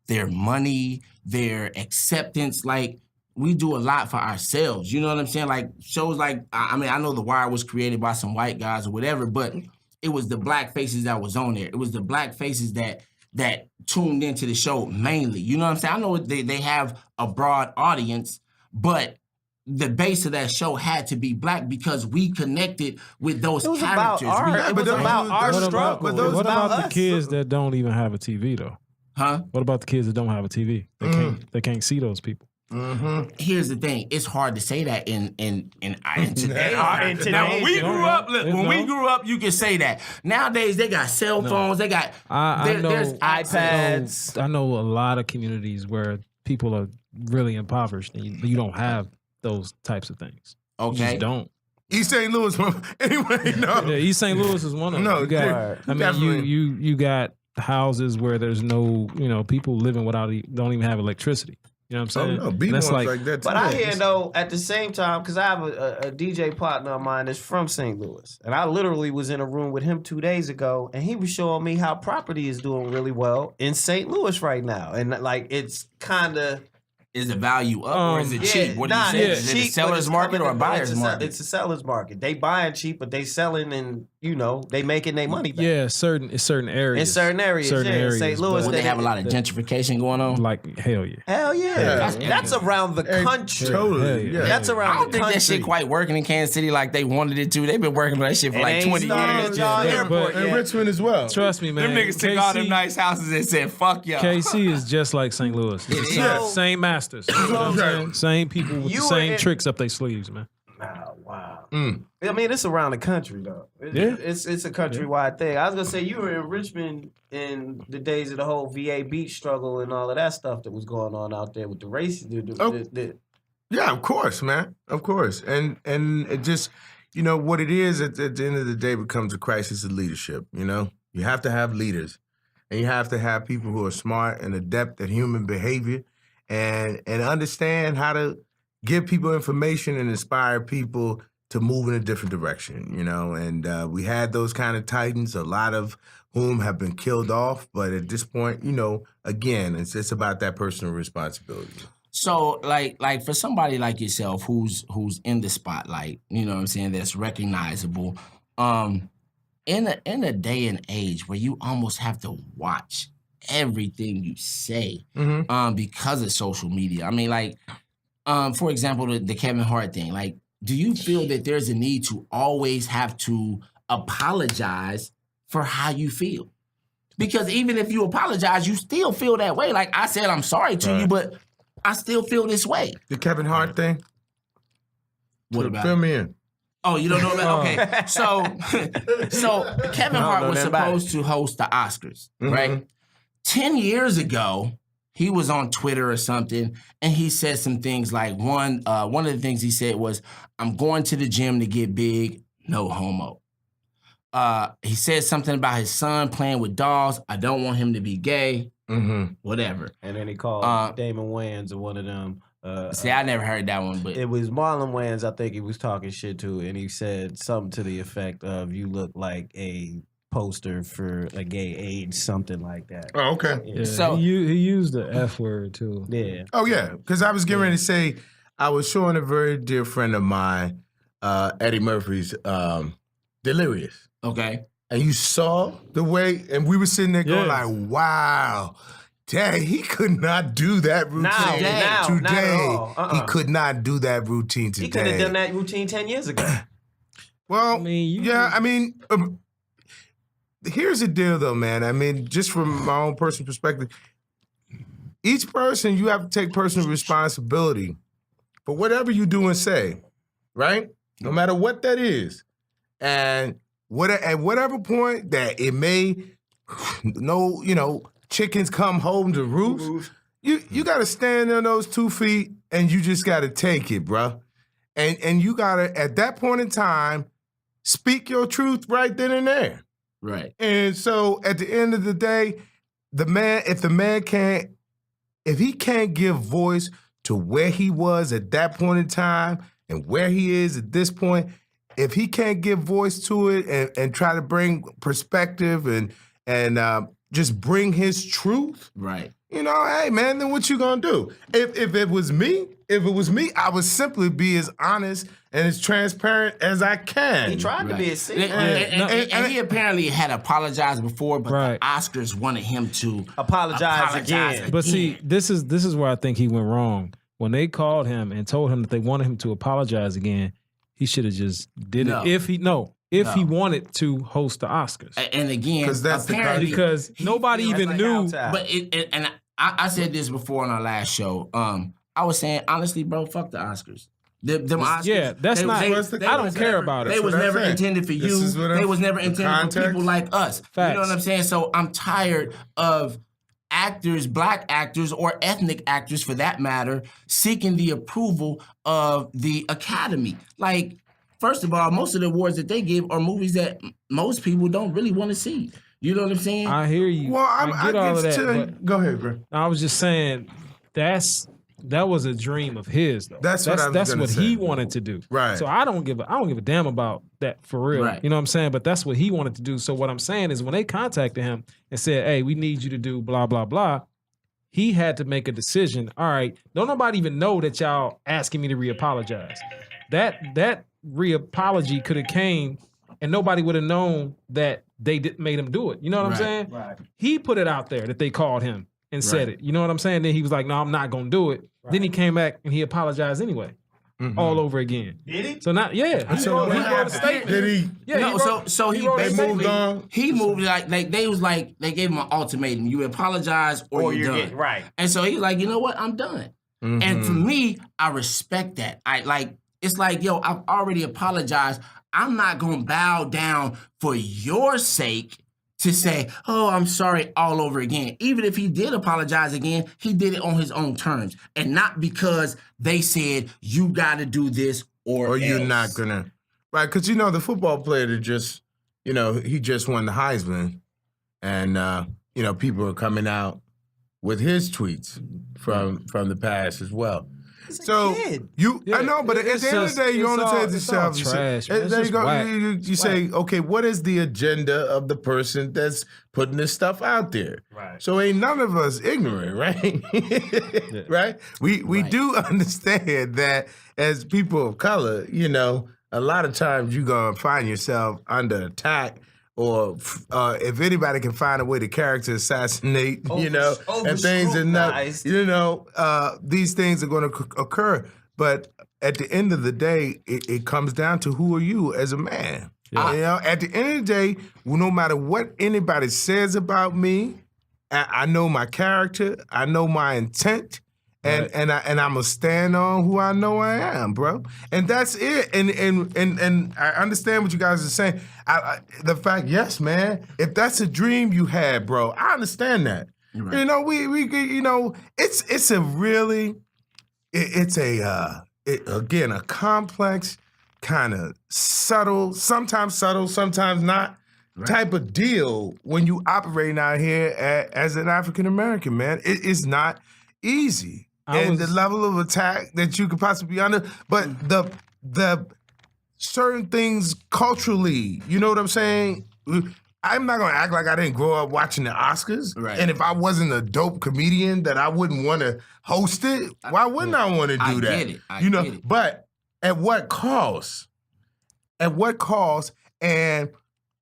their money, their acceptance. Like, we do a lot for ourselves. You know what I'm saying? Like, shows like, I mean, I know The Wire was created by some white guys or whatever, but it was the black faces that was on there. It was the black faces that tuned into the show mainly. You know what I'm saying? I know they have a broad audience, but the base of that show had to be black because we connected with those It was characters. about our struggle. What about the kids that don't even have a TV though? Huh? What about the kids that don't have a TV? They can't see those people. Here's the thing: it's hard to say that in today. Now, when we grew up, you can say that. Nowadays, they got cell phones. They got there's iPads. I know a lot of communities where people are really impoverished, and you don't have those types of things. You Okay. just don't. East St. Louis. Anyway, no. Yeah, East St. Louis is one of them. No, you got, I mean, definitely. you got houses where there's no, people living without, don't even have electricity. You know what I'm saying? Oh no, be That's like that. But too. I hear though, at the same time, because I have a DJ partner of mine that's from St. Louis, and I literally was in a room with him 2 days ago, and he was showing me how property is doing really well in St. Louis right now, and like it's kind of. Is the value up or is it cheap? What do you say? Is it a seller's market or a buyer's market? It's a seller's market. They buying cheap, but they selling, and they making their money back. Yeah, certain areas. In certain areas, St. Louis, Would they have a lot of gentrification going on? Like hell yeah. Hell yeah, that's around the country. Totally. Yeah. That's around. I don't the think country. that shit quite working in Kansas City like they wanted it to. They've been working on that shit for It like ain't 20 started years. at y'all Yeah, airport And yet. Richmond as well. Trust me, man. Them niggas took all them nice houses and said, "Fuck y'all." KC is just like St. Louis. It's the So- same masters. You know what I'm saying? Same people with the You were same in- tricks up their sleeves, man. Wow. Mm. I mean, it's around the country though. Yeah. It's a countrywide thing. I was gonna say you were in Richmond in the days of the whole VA beach struggle and all of that stuff that was going on out there with the race. Yeah, of course, man. Of course. And it just, what it is at the end of the day becomes a crisis of leadership, You have to have leaders. And you have to have people who are smart and adept at human behavior and understand how to give people information and inspire people to move in a different direction, And we had those kind of titans, a lot of whom have been killed off. But at this point, again, it's about that personal responsibility. So, like for somebody like yourself who's in the spotlight, you know what I'm saying, that's recognizable, in a day and age where you almost have to watch everything you say, because of social media. I mean, like, for example, the Kevin Hart thing. Like, do you feel that there's a need to always have to apologize for how you feel? Because even if you apologize, you still feel that way. Like I said, I'm sorry to you, but I still feel this way. The Kevin Hart thing? What about Fill it? me in. Oh, you don't know about it? Okay. So Kevin Hart was supposed to host the Oscars, right? 10 years ago, he was on Twitter or something, and he said some things like one of the things he said was, "I'm going to the gym to get big, no homo." He said something about his son playing with dolls. "I don't want him to be gay." Whatever. And then he called Damon Wayans or one of them. See, I never heard that one, but It was Marlon Wayans, I think he was talking shit to, and he said something to the effect of, "You look like a poster for a gay age," something like that. Oh, okay. Yeah, So- he used the F word too. Yeah. Oh, yeah. Because I was getting ready to say, I was showing a very dear friend of mine, Eddie Murphy's Delirious. okay. And you saw the way, and we were sitting there going Yes. like, wow, dang, he could not do that routine Now, today. not at all. He could not do that routine today. He could have done that routine 10 years ago. Well, I mean, here's the deal, though, man. I mean, just from my own personal perspective, each person, you have to take personal responsibility for whatever you do and say, right? No matter what that is. And at whatever point that it may, chickens come home to roost, you got to stand on those 2 feet and you just got to take it, bro. And you got to, at that point in time, speak your truth right then and there. Right. And so at the end of the day, if he can't give voice to where he was at that point in time and where he is at this point, if he can't give voice to it and try to bring perspective and just bring his truth, Right. hey man, then what you gonna do? If it was me, I would simply be as honest and as transparent as I can. He tried to be a And, secret. and he apparently had apologized before, but Right. the Oscars wanted him to Apologize again. But see, this is where I think he went wrong. When they called him and told him that they wanted him to apologize again, he should have just did No. it. If he wanted to host the Oscars, And again, 'Cause that's the apparently, because nobody That's even like knew. outside. but I said this before on our last show. I was saying honestly, bro, fuck the Oscars. Them Oscars. Yeah, that's not. I was don't care never- about They it. was what I'm never saying. intended for This you. is what They I'm- was never the intended for people context. like us. You Facts. know what I'm saying? So I'm tired of actors, black actors, or ethnic actors for that matter, seeking the approval of the Academy. Like, first of all, most of the awards that they give are movies that most people don't really want to see. You know what I'm saying? I hear you. Well, I get all of that. But go ahead, bro. I was just saying that was a dream of his, though. That's what I was that's gonna what say. he wanted to do. Right. So I don't give a damn about that for real. Right. You know what I'm saying? But that's what he wanted to do. So what I'm saying is when they contacted him and said, "Hey, we need you to do blah blah blah," he had to make a decision. All right, don't nobody even know that y'all asking me to re-apologize. That re-apology could have came and nobody would have known that they made him do it. You know what I'm saying? Right. He put it out there that they called him and said it. You know what I'm saying? Then he was like, "No, I'm not gonna do it." Right. Then he came back and he apologized anyway, all over again. Did he? So now, yeah, he So wrote, what he wrote a happened? statement. Did he? Yeah, No, he wrote, so he wrote a basically moved on? He moved like they gave him an ultimatum: you apologize or you're done. getting right. And so he's like, you know what? I'm done. And for me, I respect that. It's like, yo, I've already apologized. I'm not gonna bow down for your sake to say, oh, I'm sorry all over again. Even if he did apologize again, he did it on his own terms and not because they said you got to do this or you're else. not gonna, right? Because the football player that just, he just won the Heisman, and people are coming out with his tweets from the past as well. So I know, but at the end of the day, you only say to yourself, there you go. You say, okay, what is the agenda of the person that's putting this stuff out there? Right. So ain't none of us ignorant, right? Right? We do understand that as people of color, a lot of times you're gonna find yourself under attack. Or if anybody can find a way to character assassinate, and things are not, these things are going to occur. But at the end of the day, it comes down to who are you as a man. Yeah. At the end of the day, no matter what anybody says about me, I know my character, I know my intent. And I'm gonna stand on who I know I am, bro. And that's it. And I understand what you guys are saying. The fact, yes, man. If that's a dream you had, bro, I understand that. Right. It's a really, again a complex, kind of subtle, sometimes not. Right. Type of deal when you operating out here as an African American, man. It is not easy. The level of attack that you could possibly be under, but the certain things culturally, you know what I'm saying? I'm not gonna act like I didn't grow up watching the Oscars. Right. And if I wasn't a dope comedian that I wouldn't want to host it, why wouldn't I want to do that? Get it. I get it. But at what cost? At what cost? And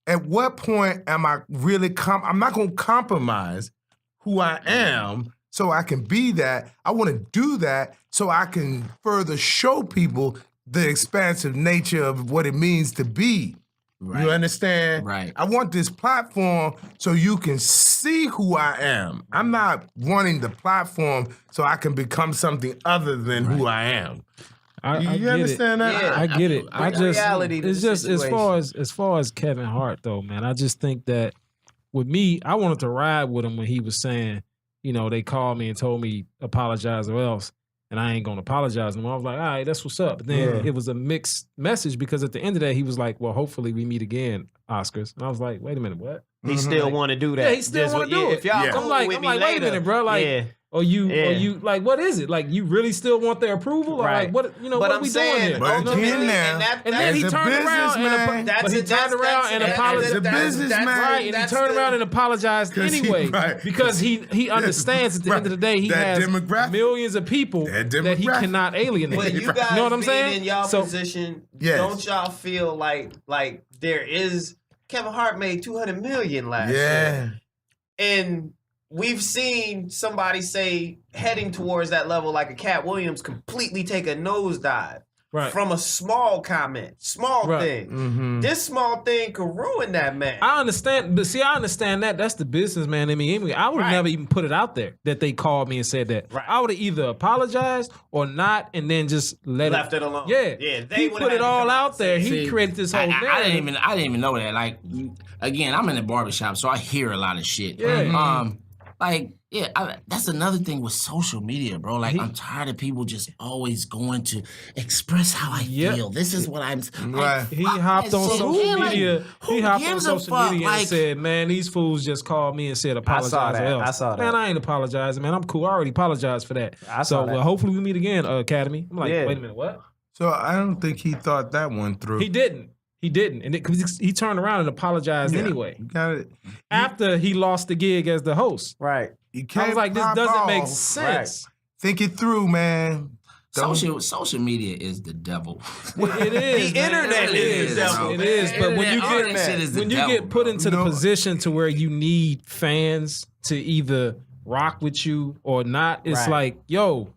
at what point am I really I'm not gonna compromise who I am so I can be that. I want to do that so I can further show people the expansive nature of what it means to be. Right. You understand? Right. I want this platform so you can see who I am. I'm not wanting the platform so I can become something other than who I am. You understand that? Yeah, I get it. It's just situation. as far as Kevin Hart though, man. I just think that with me, I wanted to ride with him when he was saying, they called me and told me apologize or else, and I ain't gonna apologize no more. I was like, all right, that's what's up. But then it was a mixed message because at the end of that, he was like, well, hopefully we meet again, Oscars. And I was like, wait a minute, what? He still want to do that. Yeah, he still want to do it. If y'all cool I'm like, with me wait a later, minute, bro. Like, or you like, what is it? Like, you really still want their approval? Or like, what? But what I'm are we saying, doing here? But You know what I mean? again now, And then he as a turned around and apologized. As a businessman, Right, and he turned around and apologized anyway because he understands at the end of the day he has millions of people that he cannot alienate. But you guys know what I'm saying? In y'all position, don't y'all feel like there is Kevin Hart made $200 million last year, and we've seen somebody say heading towards that level like a Cat Williams completely take a nosedive. Right. From a small comment, thing. Mm-hmm. This small thing could ruin that man. I understand, but see, I understand that. That's the businessman in me. Anyway, I would never even put it out there that they called me and said that. Right. I would have either apologized or not, and then just left it alone. Yeah, he put it all out there. He created this whole narrative. I didn't even know that. Like, again, I'm in the barbershop, so I hear a lot of shit. Yeah. Like, yeah, that's another thing with social media, bro. Like, I'm tired of people just always going to express how I feel. This is what I'm. Right. Like, He fuck hopped that on shit, social man. Like, media. who He hopped on gives a social fuck? media and Like, said, "Man, these fools just called me and said apologize that. or else." I saw that. Man, I ain't apologizing, man. I'm cool. I already apologized for that. I saw So that. hopefully we meet again, Academy. I'm like, Yeah. wait a minute, what? So I don't think he thought that one through. He didn't. And because he turned around and apologized Yeah, anyway you got it. after he lost the gig as the host. Right. You I can't was like, this pop doesn't make off. sense. Think it through, man. Don't- social media is the devil. It is. The man. internet It is the devil. It is. But when you all get that shit is the when you devil, get put bro. into the position to where you need fans to either rock with you or not, it's Right. like, yo,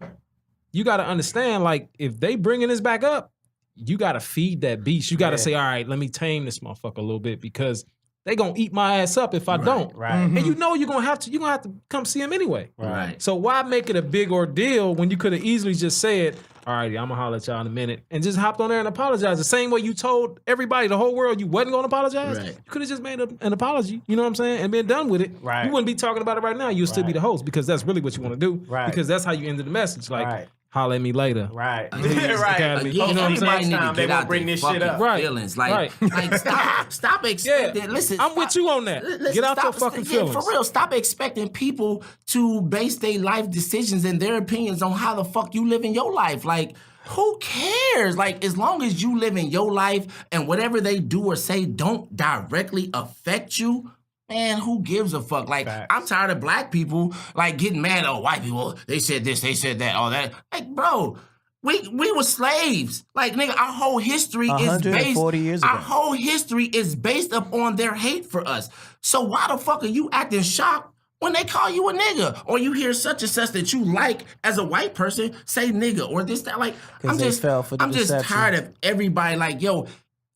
you got to understand, like, if they bringing this back up, you got to feed that beast. You got to say, all right, let me tame this motherfucker a little bit because they gonna eat my ass up if I don't. Right. And you know you're gonna have to come see him anyway. Right. So why make it a big ordeal when you could have easily just said, all right, I'm gonna holler at y'all in a minute, and just hopped on there and apologized. The same way you told everybody, the whole world, you wasn't gonna apologize. Right. You could have just made an apology, you know what I'm saying, and been done with it. Right. You wouldn't be talking about it right now. You'll still be the host because that's really what you want to do. Right. Because that's how you ended the message. Like, Right. holler at me later. Right. Academy. Again, You know what I'm everybody saying? need to Time they get won't out bring their this shit fucking up. Right. feelings. Like, Right. like stop expecting. Listen, I'm with you on that. Listen, Get out your stop- fucking yeah, feelings. For real, stop expecting people to base their life decisions and their opinions on how the fuck you live in your life. Like, who cares? Like, as long as you live in your life and whatever they do or say don't directly affect you, man, who gives a fuck? Like, Facts. I'm tired of black people, like, getting mad at white people. They said this, they said that, all that. Like, bro, we were slaves. Like, nigga, our whole history is based. 140 years ago. Our whole history is based upon their hate for us. So why the fuck are you acting shocked when they call you a nigga, or you hear such and such that you like as a white person say nigga or this that? Like, 'Cause I'm they just fell for the just deception. tired of everybody. Like, yo,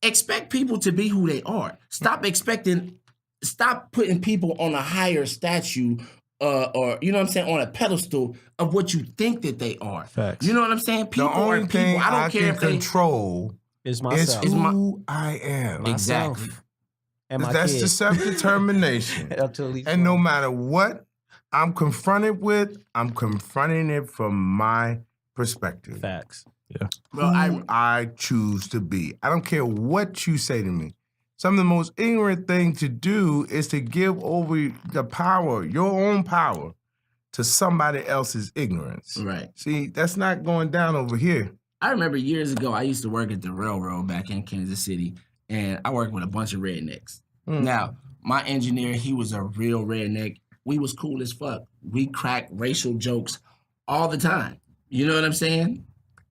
expect people to be who they are. Stop putting people on a higher statue. Or you know what I'm saying, on a pedestal of what you think that they are. Facts. You know what I'm saying? People The only are people. thing I I don't care can if they control Is is myself. who I am. exactly. And my That's kids. the self-determination. Up to at least And no one. matter what I'm confronted with, I'm confronting it from my perspective. Facts. Bro, Who I choose to be. I don't care what you say to me. Some of the most ignorant thing to do is to give over the power, your own power, to somebody else's ignorance. right. See, that's not going down over here. I remember years ago, I used to work at the railroad back in Kansas City, and I worked with a bunch of rednecks. Now, my engineer, he was a real redneck. We was cool as fuck. We cracked racial jokes all the time. You know what I'm saying?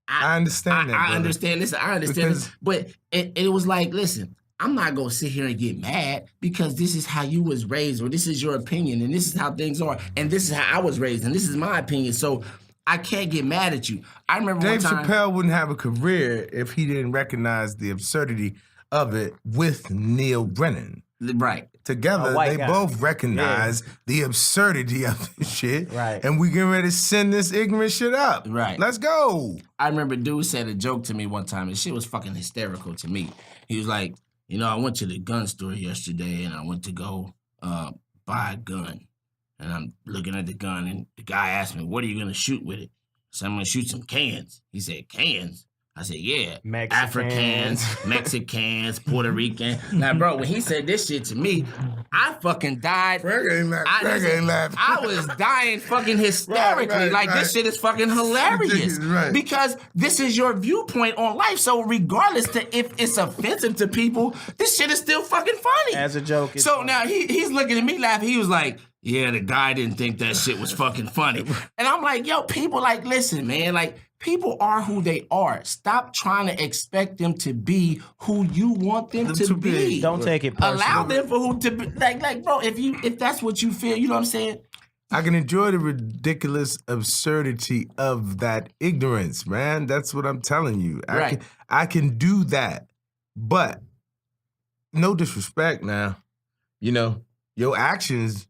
I understand that. I brother. understand this. I understand Because- this. But it was like, listen, I'm not gonna sit here and get mad because this is how you was raised, or this is your opinion, and this is how things are, and this is how I was raised, and this is my opinion. So I can't get mad at you. I remember Dave one time. Chappelle wouldn't have a career if he didn't recognize the absurdity of it with Neil Brennan. Right. Together, A white they guy. both recognize the absurdity of this shit. Right. And we getting ready to send this ignorant shit up. Right. Let's go. I remember dude said a joke to me one time, and shit was fucking hysterical to me. He was like, you know, I went to the gun store yesterday, and I went to go buy a gun. And I'm looking at the gun, and the guy asked me, what are you going to shoot with it? I said, I'm going to shoot some cans. He said, cans? I said, yeah. Mexicans. Africans, Mexicans, Puerto Rican. Now, bro, when he said this shit to me, I fucking died. Greg ain't laughing. I was dying fucking hysterically. Right, like, right. this shit is fucking hilarious. Right. Because this is your viewpoint on life. So regardless to if it's offensive to people, this shit is still fucking funny. As a joke. It's So funny. now he's looking at me laughing. He was like, yeah, the guy didn't think that shit was fucking funny. And I'm like, yo, people, like, listen, man, like, people are who they are. Stop trying to expect them to be who you want them to be. Don't take it personal. Allow them for who to be. Like, bro, if that's what you feel, you know what I'm saying? I can enjoy the ridiculous absurdity of that ignorance, man. That's what I'm telling you. Right. I can do that. But no disrespect now. You know, your actions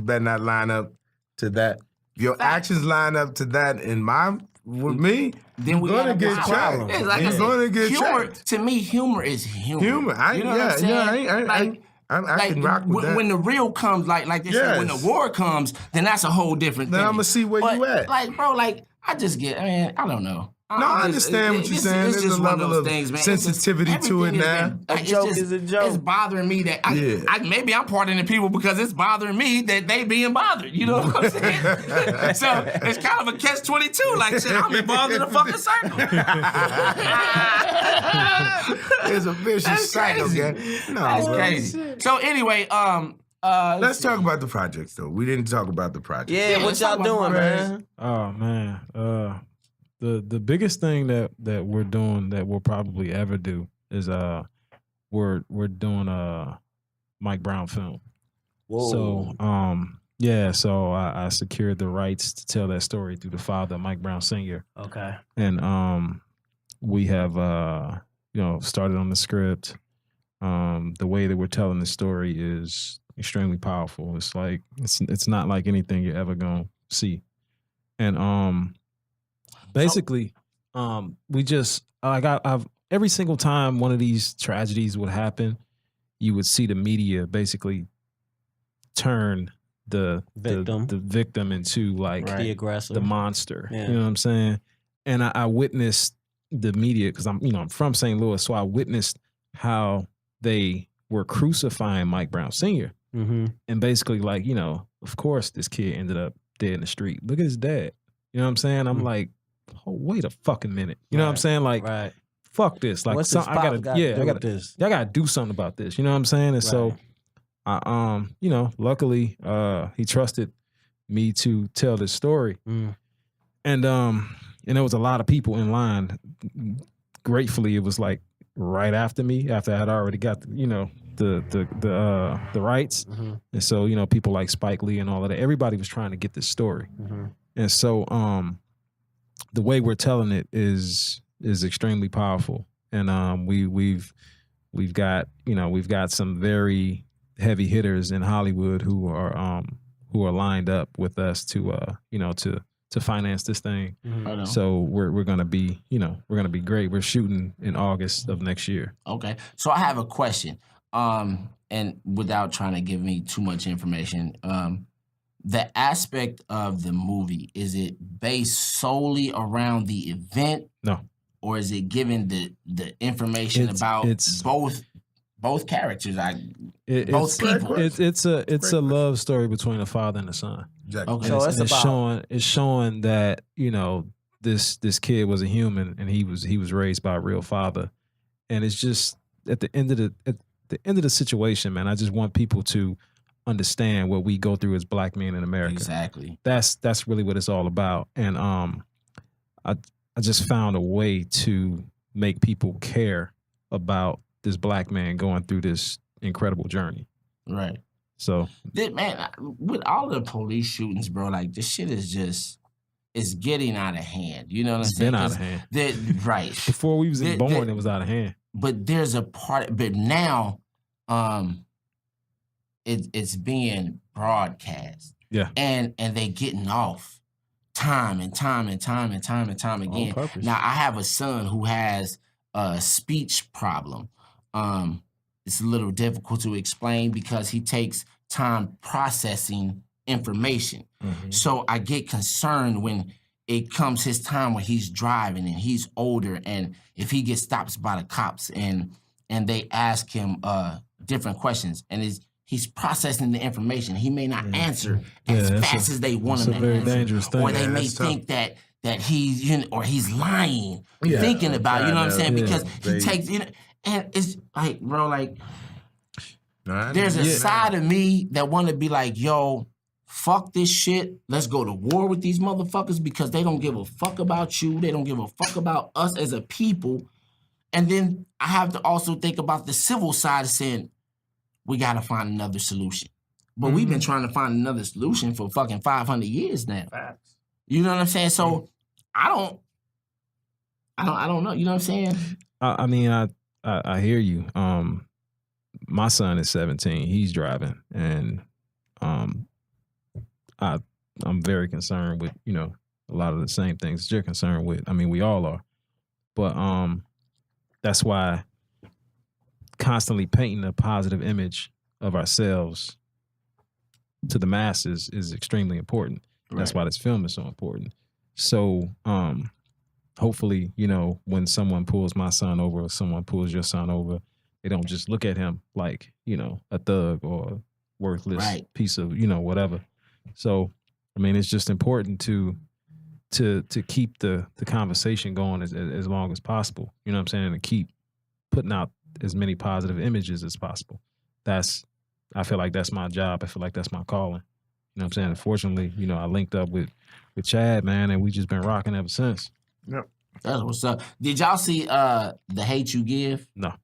better not line up to that. If your actions line up to that with me, Then we you're gotta gonna get watch checked. out. Yeah, like I You're said, gonna get humor, checked. to me, humor is humor. Humor. You know what I'm saying? I Like, I can rock with that. When the real comes, like they said, when the Yes. war comes, then that's a whole different Then thing. I'ma see where you at. Like, bro, like I just get. I mean, I don't know. I understand what you're saying. It's There's just a one of level those of things, man. sensitivity to it now. A joke is a joke. It's bothering me that maybe I'm pardoning people because it's bothering me that they being bothered. You know what I'm saying? So it's kind of a catch-22. Like shit, I'm involved in a fucking circle. It's a vicious cycle, man. No, That's bro. crazy. So anyway, Let's talk about the projects, though. We didn't talk about the project. Yeah, what let's y'all talk about doing, the man? Oh man, the biggest thing that we're doing that we'll probably ever do is we're doing a Mike Brown film. Whoa. So yeah, so I secured the rights to tell that story through the father, Mike Brown Sr. Okay. And we have started on the script. The way that we're telling the story is extremely powerful. It's like it's not like anything you're ever gonna see. And basically, we just I've every single time one of these tragedies would happen, you would see the media basically turn the victim into like The aggressor. the monster. Yeah. You know what I'm saying? And I witnessed the media because I'm from St. Louis, so I witnessed how they were crucifying Mike Brown Sr. Mm-hmm. And basically, like, of course this kid ended up dead in the street. Look at his dad. You know what I'm saying? I'm like, oh, wait a fucking minute. You know what I'm saying? Like, Right. fuck this. Like, What's so, this I pop gotta, got to do with this? y'all gotta do something about this. You know what I'm saying? And so, I, luckily, he trusted me to tell this story. Mm. And there was a lot of people in line. Gratefully, it was like right after me, after I had already got the rights. Mm-hmm. And so, people like Spike Lee and all of that, everybody was trying to get this story. Mm-hmm. And so the way we're telling it is extremely powerful. And we've got some very heavy hitters in Hollywood who are lined up with us to finance this thing. Mm-hmm. So we're gonna be great. We're shooting in August of next year. Okay. So I have a question. And without trying to give me too much information, the aspect of the movie, is it based solely around the event? No. Or is it given the information about both characters? Both people. It's a love story between a father and a son. Exactly. Okay. So It's showing that this kid was a human and he was raised by a real father, and it's just at the end of the situation, man. I just want people to understand what we go through as black men in America. Exactly. That's really what it's all about. And I just found a way to make people care about this black man going through this incredible journey. Right. So, Man, with all the police shootings, bro, like this shit is just, it's getting out of hand. You know what I'm it's saying? been out of hand. Right. Before we was even born, it was out of hand. But there's a part, but now it's being broadcast. Yeah. And they getting off time and time again. purpose. Now I have a son who has a speech problem. It's a little difficult to explain because he takes time processing information. Mm-hmm. So I get concerned when it comes his time when he's driving and he's older, and if he gets stopped by the cops and they ask him different questions, and he's processing the information. He may not answer as fast as they want him to very answer. dangerous thing. Or they may that's tough. think that he's or he's lying, thinking about, you know what I'm saying? Because he takes, and it's like, bro, like there's a side of me that want to be like, yo, fuck this shit. Let's go to war with these motherfuckers because they don't give a fuck about you. They don't give a fuck about us as a people. And then I have to also think about the civil side of saying, we got to find another solution. But we've been trying to find another solution for fucking 500 years now. Facts. You know what I'm saying? So I don't know. You know what I'm saying? I mean, I hear you. My son is 17. He's driving, and I'm very concerned with a lot of the same things that you're concerned with. I mean, we all are, but that's why constantly painting a positive image of ourselves to the masses is extremely important. That's why this film is so important. So hopefully, when someone pulls my son over or someone pulls your son over, they don't just look at him like, a thug or a worthless piece of, whatever. So, I mean, it's just important to keep the conversation going as long as possible. You know what I'm saying? And to keep putting out as many positive images as possible. I feel like that's my job. I feel like that's my calling. You know what I'm saying? Unfortunately, I linked up with Chad, man, and we just been rocking ever since. Yep. That's what's up. Did y'all see The Hate U Give? No.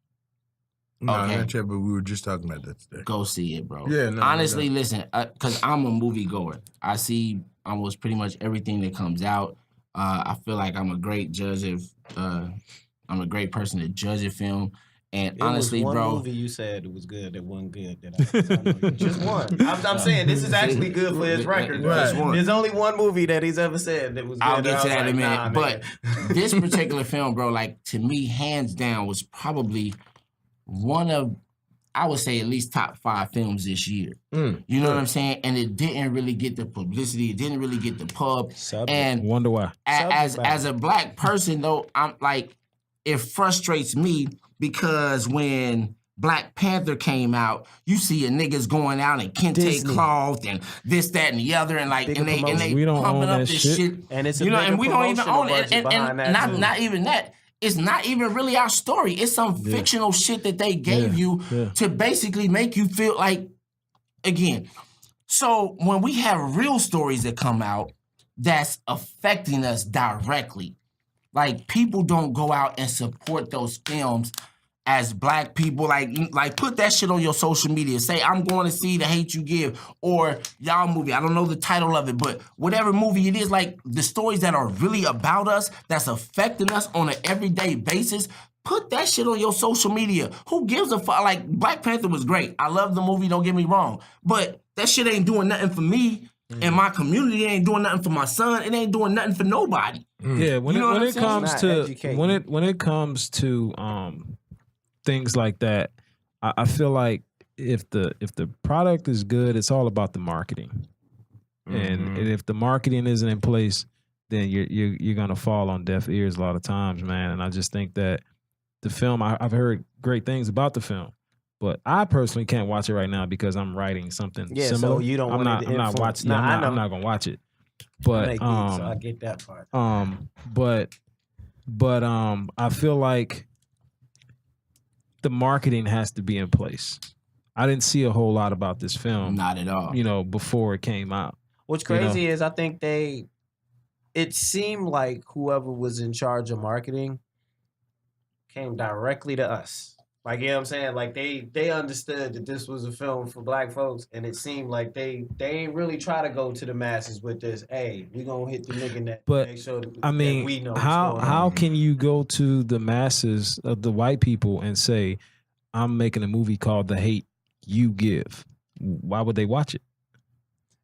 No, Okay. not yet, but we were just talking about that today. Go see it, bro. Yeah, no, honestly, no. listen, because I'm a movie goer. I see almost pretty much everything that comes out. I feel like I'm a great judge of. I'm a great person to judge a film. And It honestly, was one bro, movie you said it was good that wasn't good. Just one. I'm saying this is actually good for his record. Right. There's only one movie that he's ever said that was good. I'll get to that in a minute. Nah, but man. this particular film, bro, like to me, hands down, was probably one of, I would say, at least top 5 films this year. You know what I'm saying? And it didn't really get the publicity. It didn't really get the pub. And Wonder why. as a black person, though, I'm like, it frustrates me because when Black Panther came out, you see a niggas going out and kente Disney. cloth and this, that, and the other, and like, Bigger and they promotion. We don't pumping own up that this shit. And it's a you know, bigger and we don't even promotional own it. budget behind that, too. Not even that. It's not even really our story. It's some fictional shit that they gave you to basically make you feel like, again. So when we have real stories that come out that's affecting us directly, like people don't go out and support those films as black people. Like put that shit on your social media. Say, I'm going to see The Hate U Give or y'all movie. I don't know the title of it, but whatever movie it is, like the stories that are really about us, that's affecting us on an everyday basis, put that shit on your social media. Who gives a fuck? Like, Black Panther was great. I love the movie, don't get me wrong. But that shit ain't doing nothing for me. And my community ain't doing nothing for my son. It ain't doing nothing for nobody. Yeah, when You know what I'm it saying? comes Not to educating. when it comes to things like that, I feel like if the product is good, it's all about the marketing. And if the marketing isn't in place, then you're gonna fall on deaf ears a lot of times, man. And I just think that the film, I've heard great things about the film, but I personally can't watch it right now because I'm writing something Yeah, similar. so you don't I'm want it not to I'm not influence- watching. Nah, I I'm know. not gonna watch it. I But make beats, so I get that part. but I feel like the marketing has to be in place. I didn't see a whole lot about this film, Not at all. before it came out. What's crazy is I think it seemed like whoever was in charge of marketing came directly to us. Like, you know what I'm saying? Like, they understood that this was a film for black folks, and it seemed like they ain't really try to go to the masses with this. Hey, we gonna hit the nigga net. But, make sure that, I mean, that we know how what's going on. can you go to the masses of the white people and say, I'm making a movie called The Hate U Give? Why would they watch it?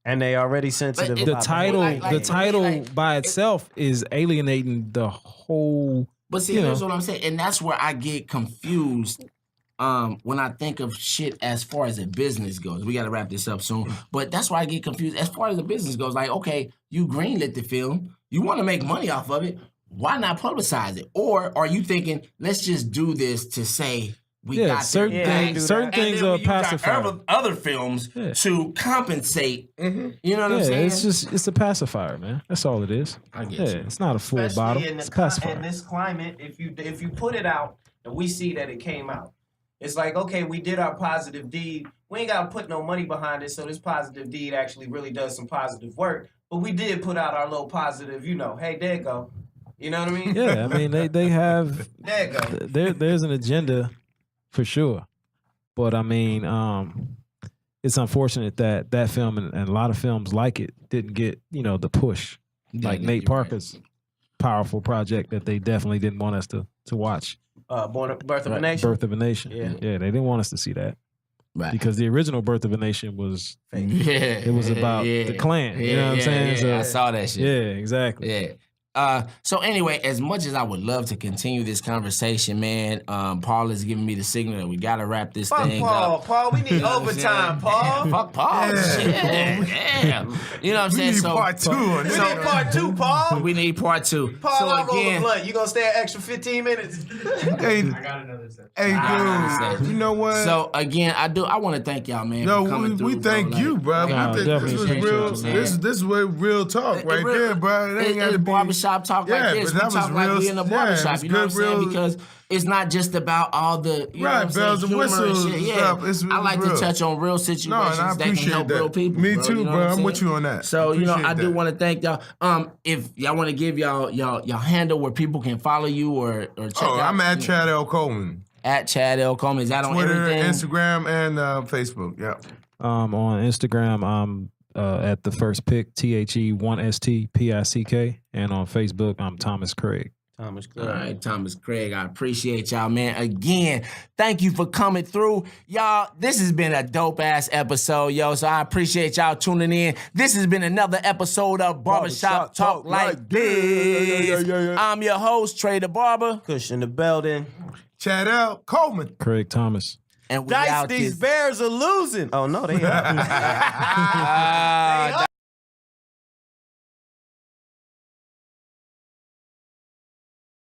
And they already sensitive. But The about title, like, the for title me, like, by itself is alienating the whole. But see, here's what I'm saying. And that's where I get confused when I think of shit as far as a business goes. We got to wrap this up soon. But that's where I get confused. As far as the business goes, like, okay, you greenlit the film. You want to make money off of it. Why not publicize it? Or are you thinking, let's just do this to say we got certain their things- bags, certain and things then are we use our pacifier. other films to compensate. You know what I'm Yeah, saying? it's a pacifier, man. That's all it is. I get Yeah, you. it's not a full Especially bottle. in, It's a in pacifier. this climate, if you put it out and we see that it came out, it's like, okay, we did our positive deed. We ain't gotta put no money behind it, so this positive deed actually really does some positive work. But we did put out our little positive, hey, there you go. You know what I mean? Yeah, I mean they have There you go. there's an agenda for sure, but I mean it's unfortunate that that film and a lot of films like it didn't get the push like Yeah, Nate you're right. Parker's powerful project that they definitely didn't want us to watch. Birth of a Nation. Birth of a Nation. Yeah. Yeah, they didn't want us to see that Right. because the original Birth of a Nation was Yeah, it was about the Klan. You know what I'm saying? Yeah, So- I saw that shit. yeah, exactly. Yeah. So anyway, as much as I would love to continue this conversation, man, Paul is giving me the signal that we gotta wrap this Fuck thing Paul. up. Paul, we need You know what I'm overtime, saying? Paul. Fuck Paul. Shit. Damn. You know what I'm We saying? need So part 2 on We this. need part 2, Paul. we need part 2. Paul, so I'll roll a again, blunt. You gonna stay an extra 15 minutes? Hey, got another set. hey, Ah, dude, you know what? so again, I want to thank y'all, man. No, for coming we through, thank bro. you, Like, bro. Yeah, We think definitely this was appreciate real. you, man. This was real talk right there, bro. It ain't got It's to be barbershop talk like this. but We that was talk like real- we in the yeah, it barbershop. was You know what I'm good, saying? real- Because it's not just about all the you know Right, what I'm saying, bells and humor whistles shit. and Yeah, stuff. It I like was to real. touch on real situations No, and I that can appreciate help that. real people. Me bro, too, you know bro. what I'm saying? with you on that. So you know, Appreciate I do that. want to thank y'all. If y'all want to give y'all handle where people can follow you or check out. I'm at you know, Chad L. Coleman. at Chad L. Coleman. Is that on Twitter, everything? Instagram, and Facebook. Yeah. On Instagram, I'm at the first pick, THE1STPICK, and on Facebook, I'm Thomas Craig. Thomas All right, Thomas Craig, I appreciate y'all, man. Again, thank you for coming through. Y'all, this has been a dope-ass episode, yo, so I appreciate y'all tuning in. This has been another episode of Barbershop Talk Like This. I'm your host, Trey the Barber. Kush in the building. Chad L. Coleman. Craig Thomas. And we Dice, out these this. Bears are losing. Oh, no, they are. Ah,